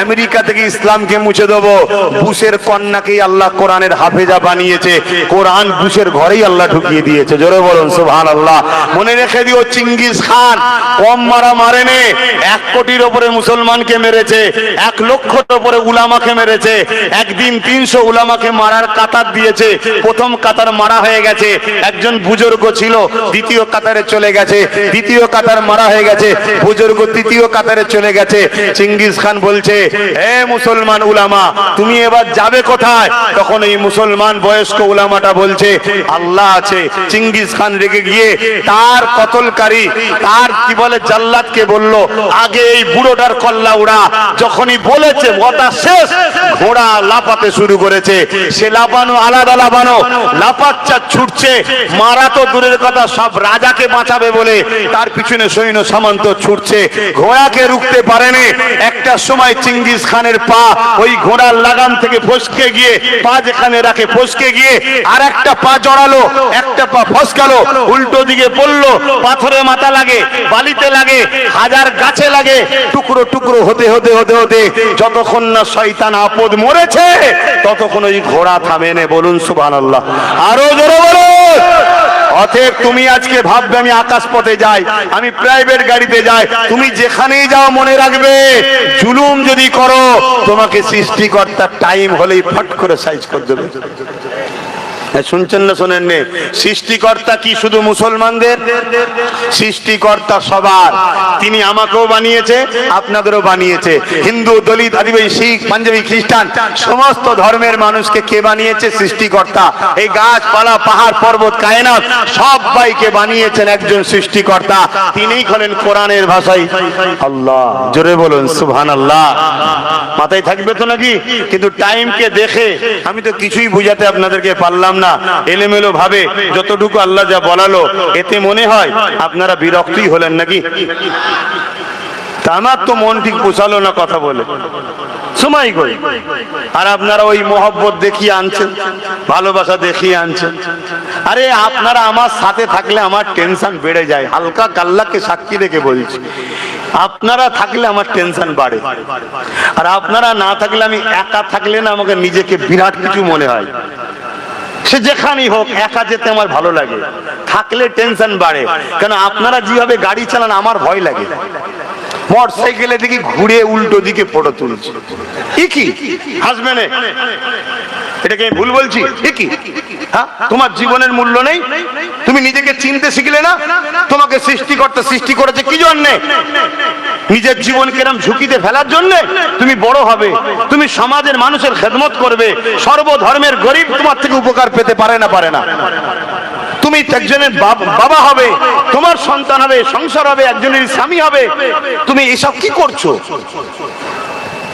আমেরিকা থেকে ইসলামকে মুছে দেবো, বুশের কন্যাকেই আল্লাহ কোরআনের হাফেজা বানিয়েছে, কোরআন বুশের ঘরেই আল্লাহ ঢুকিয়ে দিয়েছে। জোরে বলুন সুবহানাল্লাহ। মনে রেখে দিও চিঙ্গিস খান কম মারা মারেনে, 1 কোটির উপরে মুসলমানকে মেরেছে, 1 লক্ষর উপরে উলামাকে মেরেছে। একদিন 300 উলামাকে মারার কাতার দিয়েছে, প্রথম কাতার মারা হয়ে গেছে, একজন বুজুর্গ ছিল, দ্বিতীয় কাতারে চলে গেছে, দ্বিতীয় কাতার মারা হয়ে গেছে, বুজুর্গ তৃতীয় কাতারে চলে গেছে। চিঙ্গিস খান বলছে, হে মুসলমান উলামা তুমি এবার যাবে কোথায়? তখন এই মুসলমান বয়স্ক উলামাটা বলছে আল্লাহ আছে। চিঙ্গিস খান রেগে গিয়ে তার কতলকারী, তার কি বলে জাল্লাদকে বলল, আগে এই বুড়োটার কল্লা উড়া। যখনই বলেছে কথা শেষ, ঘোড়া লাফাতে শুরু করেছে। সে লাফানো আলাদা লাফানো, লাফাচ্ছা ছুটছে, মারা তো দূরের কথা, সব রাজাকে বাঁচাবে বলে তার পিছনে সৈন্য সামন্ত ছুটছে, ঘোড়াকে রুখতে পারেনি। একটা সময় চিঙ্গিস খানের পা ওই ঘোড়ার লাগাম থেকে ফসকে গিয়ে, পা যেখানে রাখে ফসকে গিয়ে আর একটা পা জড়ালো, একটা পা ফসকালো, উল্টো দিকে পড়লো, পাথরে মাথা লাগে, বালিতে লাগে, হাজার গাছে লাগে, টুকরো টুকরো হতে হতে হতে হতে যতক্ষণ না শয়তান আপদ মরেছে ততক্ষণ ওই ঘোড়া থামেনে। বলুন সুবহানাল্লাহ, আরো জোরে বলুন। অতএব তুমি আজকে ভাববে আমি আকাশ পথে যাই, আমি প্রাইভেট গাড়িতে যাই, তুমি যেখানেই যাও মনে রাখবে জুলুম যদি করো তোমাকে সৃষ্টিকর্তার টাইম হলেই ফট করে সাইজ করে দেবে। শুনছেন না শোনেন নে? সৃষ্টিকর্তা কি শুধু মুসলমানদের? সৃষ্টিকর্তা সবার। তিনি আমাকেও বানিয়েছে, আপনাদেরও বানিয়েছে। হিন্দু, দলিত, আদিবাসী, শিখ, পাঞ্জাবি, খ্রিস্টান সমস্ত ধর্মের মানুষকে কে বানিয়েছে? সৃষ্টিকর্তা। এই গাছপালা, পাহাড়, পর্বত, কায়নাত সবাইকে বানিয়েছেন একজন সৃষ্টিকর্তা। তিনিই হলেন কোরআনের ভাষায় আল্লাহ। জোরে বলুন সুবহানাল্লাহ। মাথায় থাকবে তো নাকি? কিন্তু টাইমকে দেখে আমি তো কিছুই বুঝাতে আপনাদেরকে পারলাম না। এলোমেলো ভাবে যতটুকু আল্লাহ যা বলালো এতে মনে হয় আপনারা বিরক্তই হলেন নাকি? তা আমার তো মন ঠিক পোষালো না কথা বলে সময় কই। আর আপনারা ওই মোহব্বত দেখিয়ে আনছেন, ভালোবাসা দেখিয়ে আনছেন। আরে আপনারা আমার সাথে থাকলে আমার টেনশন বেড়ে যায়। হালকা কাল্লাকে সাক্ষী রেখে বলছি, আপনারা থাকলে আমার টেনশন বাড়ে। আর আপনারা না থাকলে, আমি একা থাকলে না আমাকে নিজেকে বিরাট কিছু মনে হয়। সে যেখানেই হোক একা যেতে আমার ভালো লাগে, থাকলে টেনশন বাড়ে। কেন আপনারা যেভাবে গাড়ি চালান আমার ভয় লাগে। মোটরসাইকেলে দেখি ঘুরে উল্টো দিকে ফটো তুলছে, কি হাসবে না? এটাকে আমি ভুল বলছি? কি তোমার জীবনের মূল্য নেই? তুমি নিজেকে চিনতে শিখলে না? তোমাকে সৃষ্টিকর্তা সৃষ্টি করেছে কি জন্যে? নিজের জীবন কেরম ঝুঁকিতে ফেলার জন্য? তুমি বড় হবে, তুমি সমাজের মানুষের খেদমত করবে, সর্বধর্মের গরিব তোমার থেকে উপকার পেতে পারে না, পারে না। তুমি একজনের বাবা হবে, তোমার সন্তান হবে, সংসার হবে, একজনের স্বামী হবে। তুমি এসব কি করছো?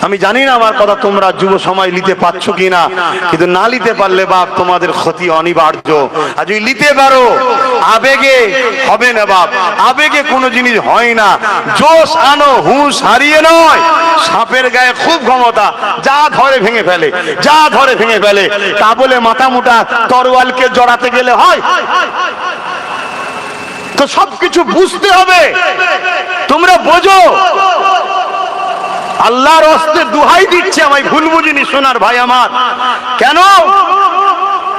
আমি জানি না আমার কথা তোমরা যুব সময় নিতে পারছো কিনা, কিন্তু না নিতে পারলে বাপ তোমাদের ক্ষতি অনিবার্য। আর যদি নিতে পারো, আবেগে হবে না বাপ, আবেগে কোনো জিনিস হয় না। জোশ আনো, হুঁশ হারিয়ে নয়। সাপের গায়ে খুব ক্ষমতা, যা ধরে ভেঙে ফেলে, যা ধরে ভেঙে ফেলে। তা বলে মাথা মুটা তরোয়ালকে জড়াতে গেলে হয়? তো সবকিছু বুঝতে হবে। তোমরা বোঝো, আল্লাহর হস্তে দুহাই দিচ্ছে, আমায় ভুল বুঝিনি সোনার ভাই আমার। কেন?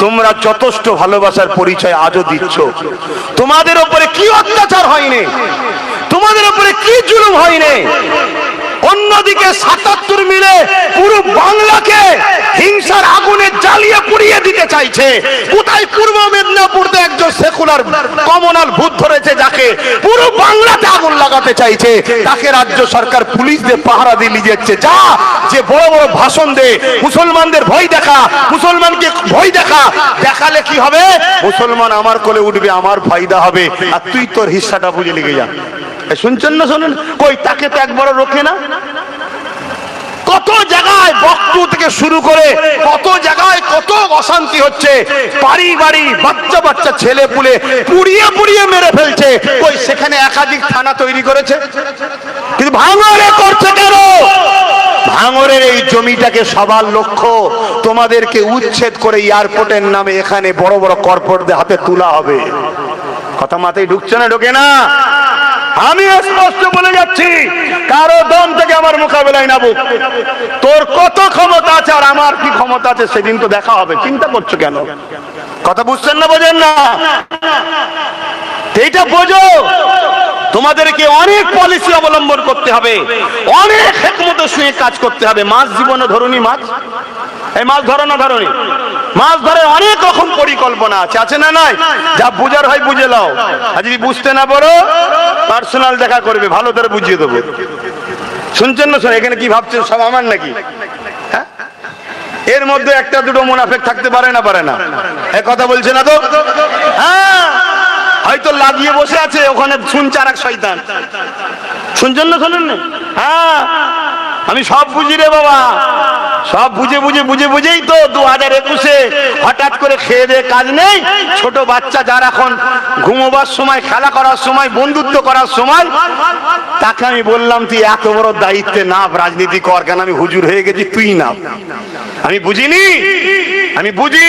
তোমরা যথেষ্ট ভালোবাসার পরিচয় আজও দিচ্ছ। তোমাদের উপরে কি অত্যাচার হয়নি, তোমাদের উপরে কি জুলুম হয়নি। অন্যদিকে ৭৭ মিলে পুরো বাংলাকে হিংসার আগুনে জ্বালিয়ে পুড়িয়ে দিতে চাইছে। কোথায়? পূর্ব মেদিনীপুরতে একজন সেকুলার কমনাল ভূত ধরেছে, যাকে পুরো বাংলাতে আগুন লাগাতে চাইছে। তাকে রাজ্য সরকার পুলিশ দিয়ে পাহারা দিয়ে নিয়ে যাচ্ছে। যা, যে বড় বড় ভাষণ দে, মুসলমানদের ভয় দেখা, মুসলমানকে ভয় দেখা, দেখালে কি হবে? মুসলমান আমার কোলে উঠবে, আমার ফায়দা হবে, আর তুই তোর হিস্সাটা বুঝে লেগে যা। শুনছেন না শোনেন? কই তাকে তো একবারও রোখে না। কত জায়গায় বক্তব্য থেকে শুরু করে কত জায়গায় কত অশান্তি হচ্ছে। বাড়ি বাড়ি বাচ্চা বাচ্চা ছেলে পুলে পুড়িয়ে পুড়িয়ে মেরে ফেলছে। কই সেখানে একাধিক থানা তৈরি করেছে, কিন্তু ভাঙড়ে করছে কেন? ভাঙড়ের এই জমিটাকে সবার লক্ষ্য তোমাদেরকে উচ্ছেদ করে এয়ারপোর্টের নামে এখানে বড় বড় কর্পোরেটদের হাতে তোলা হবে। কথা মাথায় ঢুকছে না? ঢোকে না? আমি স্পষ্ট বলে যাচ্ছি, কারো দম থেকে আমার মোকাবেলায় নাবো। তোর কত ক্ষমতা আছে আর আমার কি ক্ষমতা আছে সেদিন তো দেখা হবে। চিন্তা করছো কেন? কথা বুঝছেন না? বোঝেন না? এইটা বোঝো। তোমাদেরকে অনেক পলিসি অবলম্বন করতে হবে, অনেক হিকমতের সঙ্গে কাজ করতে হবে। মাছ জীবনে ধরুনি, মাছ এই মাছ ধরো না ধরুনি, মাছ ধরে অনেক রকম পরিকল্পনা আছে, আছে না নাই? যা বুঝার হয় বুঝে নাও। আর যদি বুঝতে না পারো পার্সোনাল দেখা করবে, ভালো করে বুঝিয়ে দেবো। শুনছেন না? শোন, এখানে কি ভাবছেন সব আমার নাকি? হ্যাঁ, এর মধ্যে একটা দুটো মুনাফেক থাকতে পারে না, পারে না? এই কথা বলছে না তো? হ্যাঁ, হয়তো লাগিয়ে বসে আছে ওখানে, শুনছে আর এক শয়তান। শুনছেন না? শোনেন না? হ্যাঁ, আমি সব বুঝি রে বাবা, সব বুঝে বুঝে বুঝে বুঝেই তো 2021-এ হঠাৎ করে খেয়ে দিয়ে কাজ নেই। ছোট বাচ্চা যার এখন ঘুমোবার সময়, খেলা করার সময়, বন্ধুত্ব করার সময়, তাকে আমি বললাম তুই এত বড় দায়িত্বে নাপ, রাজনীতি কর। কেন? আমি হুজুর হয়ে গেছি, তুই নাপ। আমি বুঝিনি, আমি বুঝি,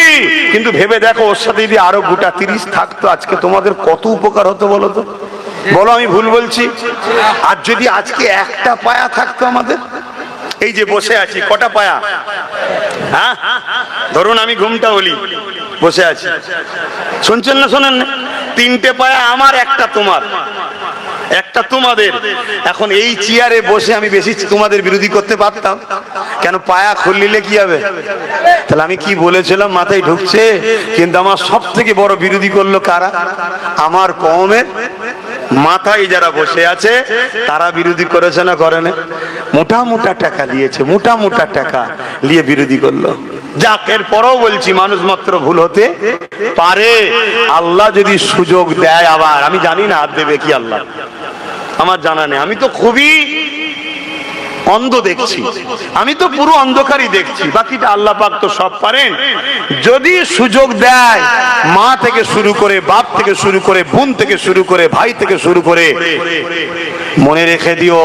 কিন্তু ভেবে দেখো ওর সাথে যদি আরো গোটা 30 থাকতো আজকে তোমাদের কত উপকার হতো বলো তো? বলো আমি ভুল বলছি? আর যদি আজকে একটা পায়া থাকতো আমাদের, এই যে বসে আছি, কটা পায়া? হ্যাঁ, ধরুন আমি ঘুমটা বলি, বসে আছি, শুনছেন না? শোনেন না? তিনটে পায়া আমার, একটা তোমার, একটা তোমাদের। এখন এই চেয়ারে বসে আমি বেশি তোমাদের বিরোধী করতে পারতাম, কেন পায়া খুললিলে কি হবে? তাহলে আমি কি বলেছিলাম মাথায় ঢুকছে। কিন্তু আমার সব থেকে বড় বিরোধী করলো কারা? আমার কওমের মাথায় যারা বসে আছে তারা বিরোধী করেছে না করে না? মোটা মোটা টাকা দিয়েছে, মোটা মোটা টাকা নিয়ে বিরোধী করলো। যাক, এর পরেও বলছি মানুষ মাত্র ভুল হতে পারে। আল্লাহ যদি সুযোগ দেয়, আবার আমি জানি না আর দেবে কি আল্লাহ, আমার জানা নেই। আমি তো খুবই অন্ধ দেখছি, আমি তো পুরো অন্ধকারই দেখছি, বাকিটা আল্লাহ পাক তো সব পারেন। যদি সুযোগ দেয়, মা থেকে শুরু করে, বাপ থেকে শুরু করে, বোন থেকে শুরু করে, ভাই থেকে শুরু করে, মনে রেখে দিও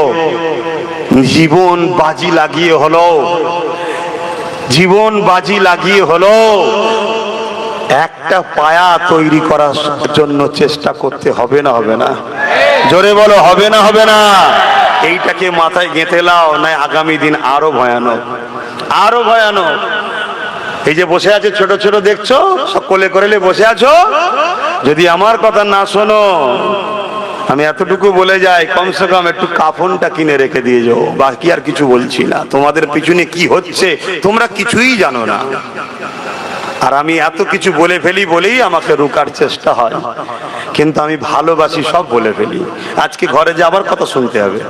জীবন বাজি লাগিয়ে হলো, জীবন বাজি লাগিয়ে হলো একটা পায়া তৈরি করার জন্য চেষ্টা করতে হবে না? হবে না? জোরে বলো, হবে না? হবে না? এইটাকে মাথায় গেঁথে লাও, না আগামী দিন আরো ভয়ানক, আরো ভয়ানক। এই যে বসে আছে ছোট ছোট, দেখছো সব কোলে করে বসে আছো, যদি আমার কথা না শোনো, আমি এতটুকু বলে যাই, কমসে কম একটু কাফনটা কিনে রেখে দিয়ে যাও। বাকি আর কিছু বলছি না। তোমাদের পিছনে কি হচ্ছে তোমরা কিছুই জানো না, আর আমি এত কিছু বলে ফেলি বলেই আমাকে রুকার চেষ্টা হয়, কিন্তু আমি ভালোবাসি, সব বলে ফেলি। আজকে ঘরে যে আবার কথা শুনতে হবে,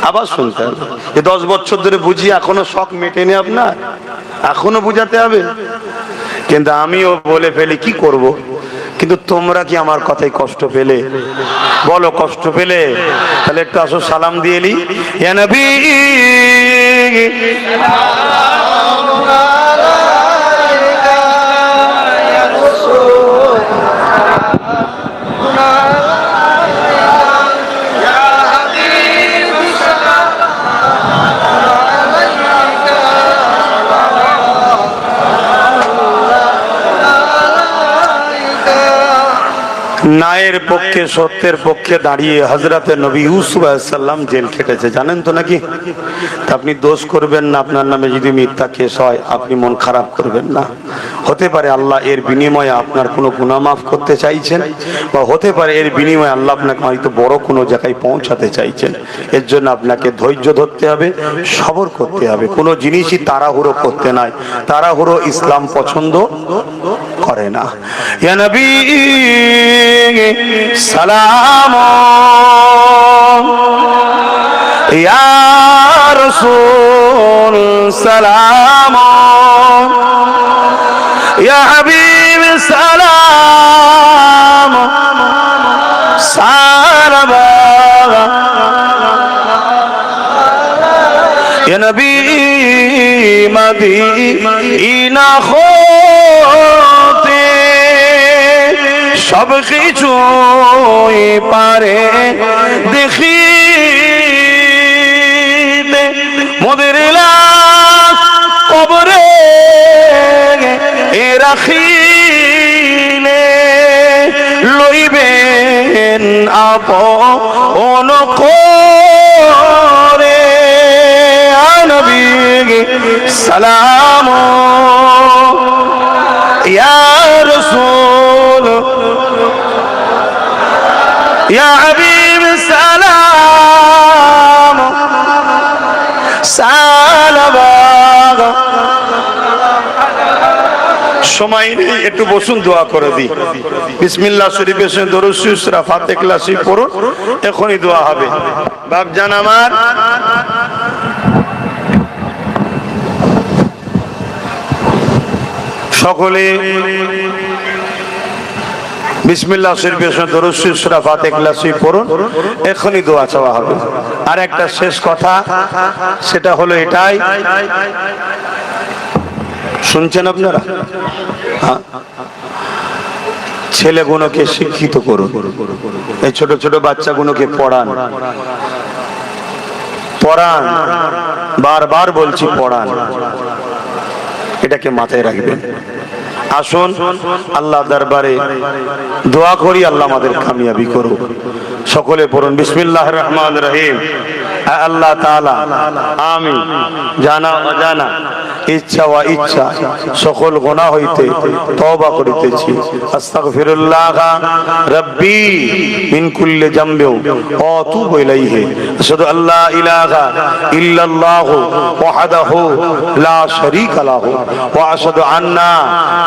আবার শুনতে হবে। 10 বছর ধরে বুঝি, এখনো শখ মেটেনি আপনার, এখনো বুঝাতে হবে। কিন্তু আমিও বলে ফেলি, কি করব। কিন্তু তোমরা কি আমার কথায় কষ্ট পেলে? বলো, কষ্ট পেলে? তাহলে একটু আসো সালাম দিয়ে নি। ইয়া নবী ন্যায়ের পক্ষে, সত্যের পক্ষে দাঁড়িয়ে হযরতে নবী ইউসুফ আলাইহিস সালাম জেল খেটেছে, জানেন তো নাকি? তা আপনি দোষ করবেন না, আপনার নামে যদি মিথ্যা কেস হয় আপনি মন খারাপ করবেন না। হতে পারে আল্লাহ এর বিনিময়ে আপনার কোনো গুনাহ মাফ করতে চাইছেন, বা হতে পারে এর বিনিময়ে আল্লাহ আপনাকে হয়তো বড় কোনো জায়গায় পৌঁছাতে চাইছেন। এর জন্য আপনাকে ধৈর্য ধরতে হবে, সবর করতে হবে। কোনো জিনিসই তাড়াহুড়ো করতে নাই, তাড়াহুড়ো ইসলাম পছন্দ করে না। ইয়া নবী সালাম, ইয়া রাসূল সালাম, ইয়া হাবিব সালাম, সালাম, ইয়া নবী মদিনা হতে সব কিছুই পারে দেখি, মোদের লাশ কবরে রাখিলে লইবেন আপন করে। নবী সালাম, ইয়া রাসূল, ইয়া হাবিব সালাম, সালাম। সময় নেই, একটু বসুন, দোয়া করে দিই। বিসমিল্লাহ শরীফের সঙ্গে দরুদ শরীফ সূরা ফাতিহা শরীফ পড়ুন, এখনই দোয়া হবে। বাপজান আমার, সকলে বিসমিল্লাহ শরীফের সঙ্গে দরুদ শরীফ সূরা ফাতিহা শরীফ পড়ুন, এখনই দোয়া চাওয়া হবে। আর একটা শেষ কথা, সেটা হলো এটাই, শুনছেন আপনারা? ছেলেগুলোকে শিক্ষিত করুন, এই ছোট ছোট বাচ্চাগুলোকে পড়ান, পড়ান, বারবার বলছি পড়ান, এটাকে মাথায় রাখবেন। আসুন আল্লাহ দরবারে দোয়া করি, আল্লাহ আমাদের কামিয়াবি করুক। সকলে পড়ুন বিসমিল্লাহির রহমানির রহিম। আল্লাহ তাআলা আমি জানা অজানা ইচ্ছা ও ইচ্ছা সকল গুনাহ হইতে তওবা করিতেছি। আস্তাগফিরুল্লাহ রাব্বি মিন কুল্লি যামবি ওয়া আতুবু ইলাইহি। আশহাদু আল্লা ইলাহা ইল্লাল্লাহ ওয়াহদাহু লা শারীকা লাহু ওয়া আশহাদু আন্না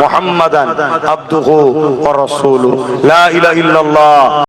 মুহাম্মাদান আবদুহু ওয়া রাসূলুহু। লা ইলাহা ইল্লাল্লাহ।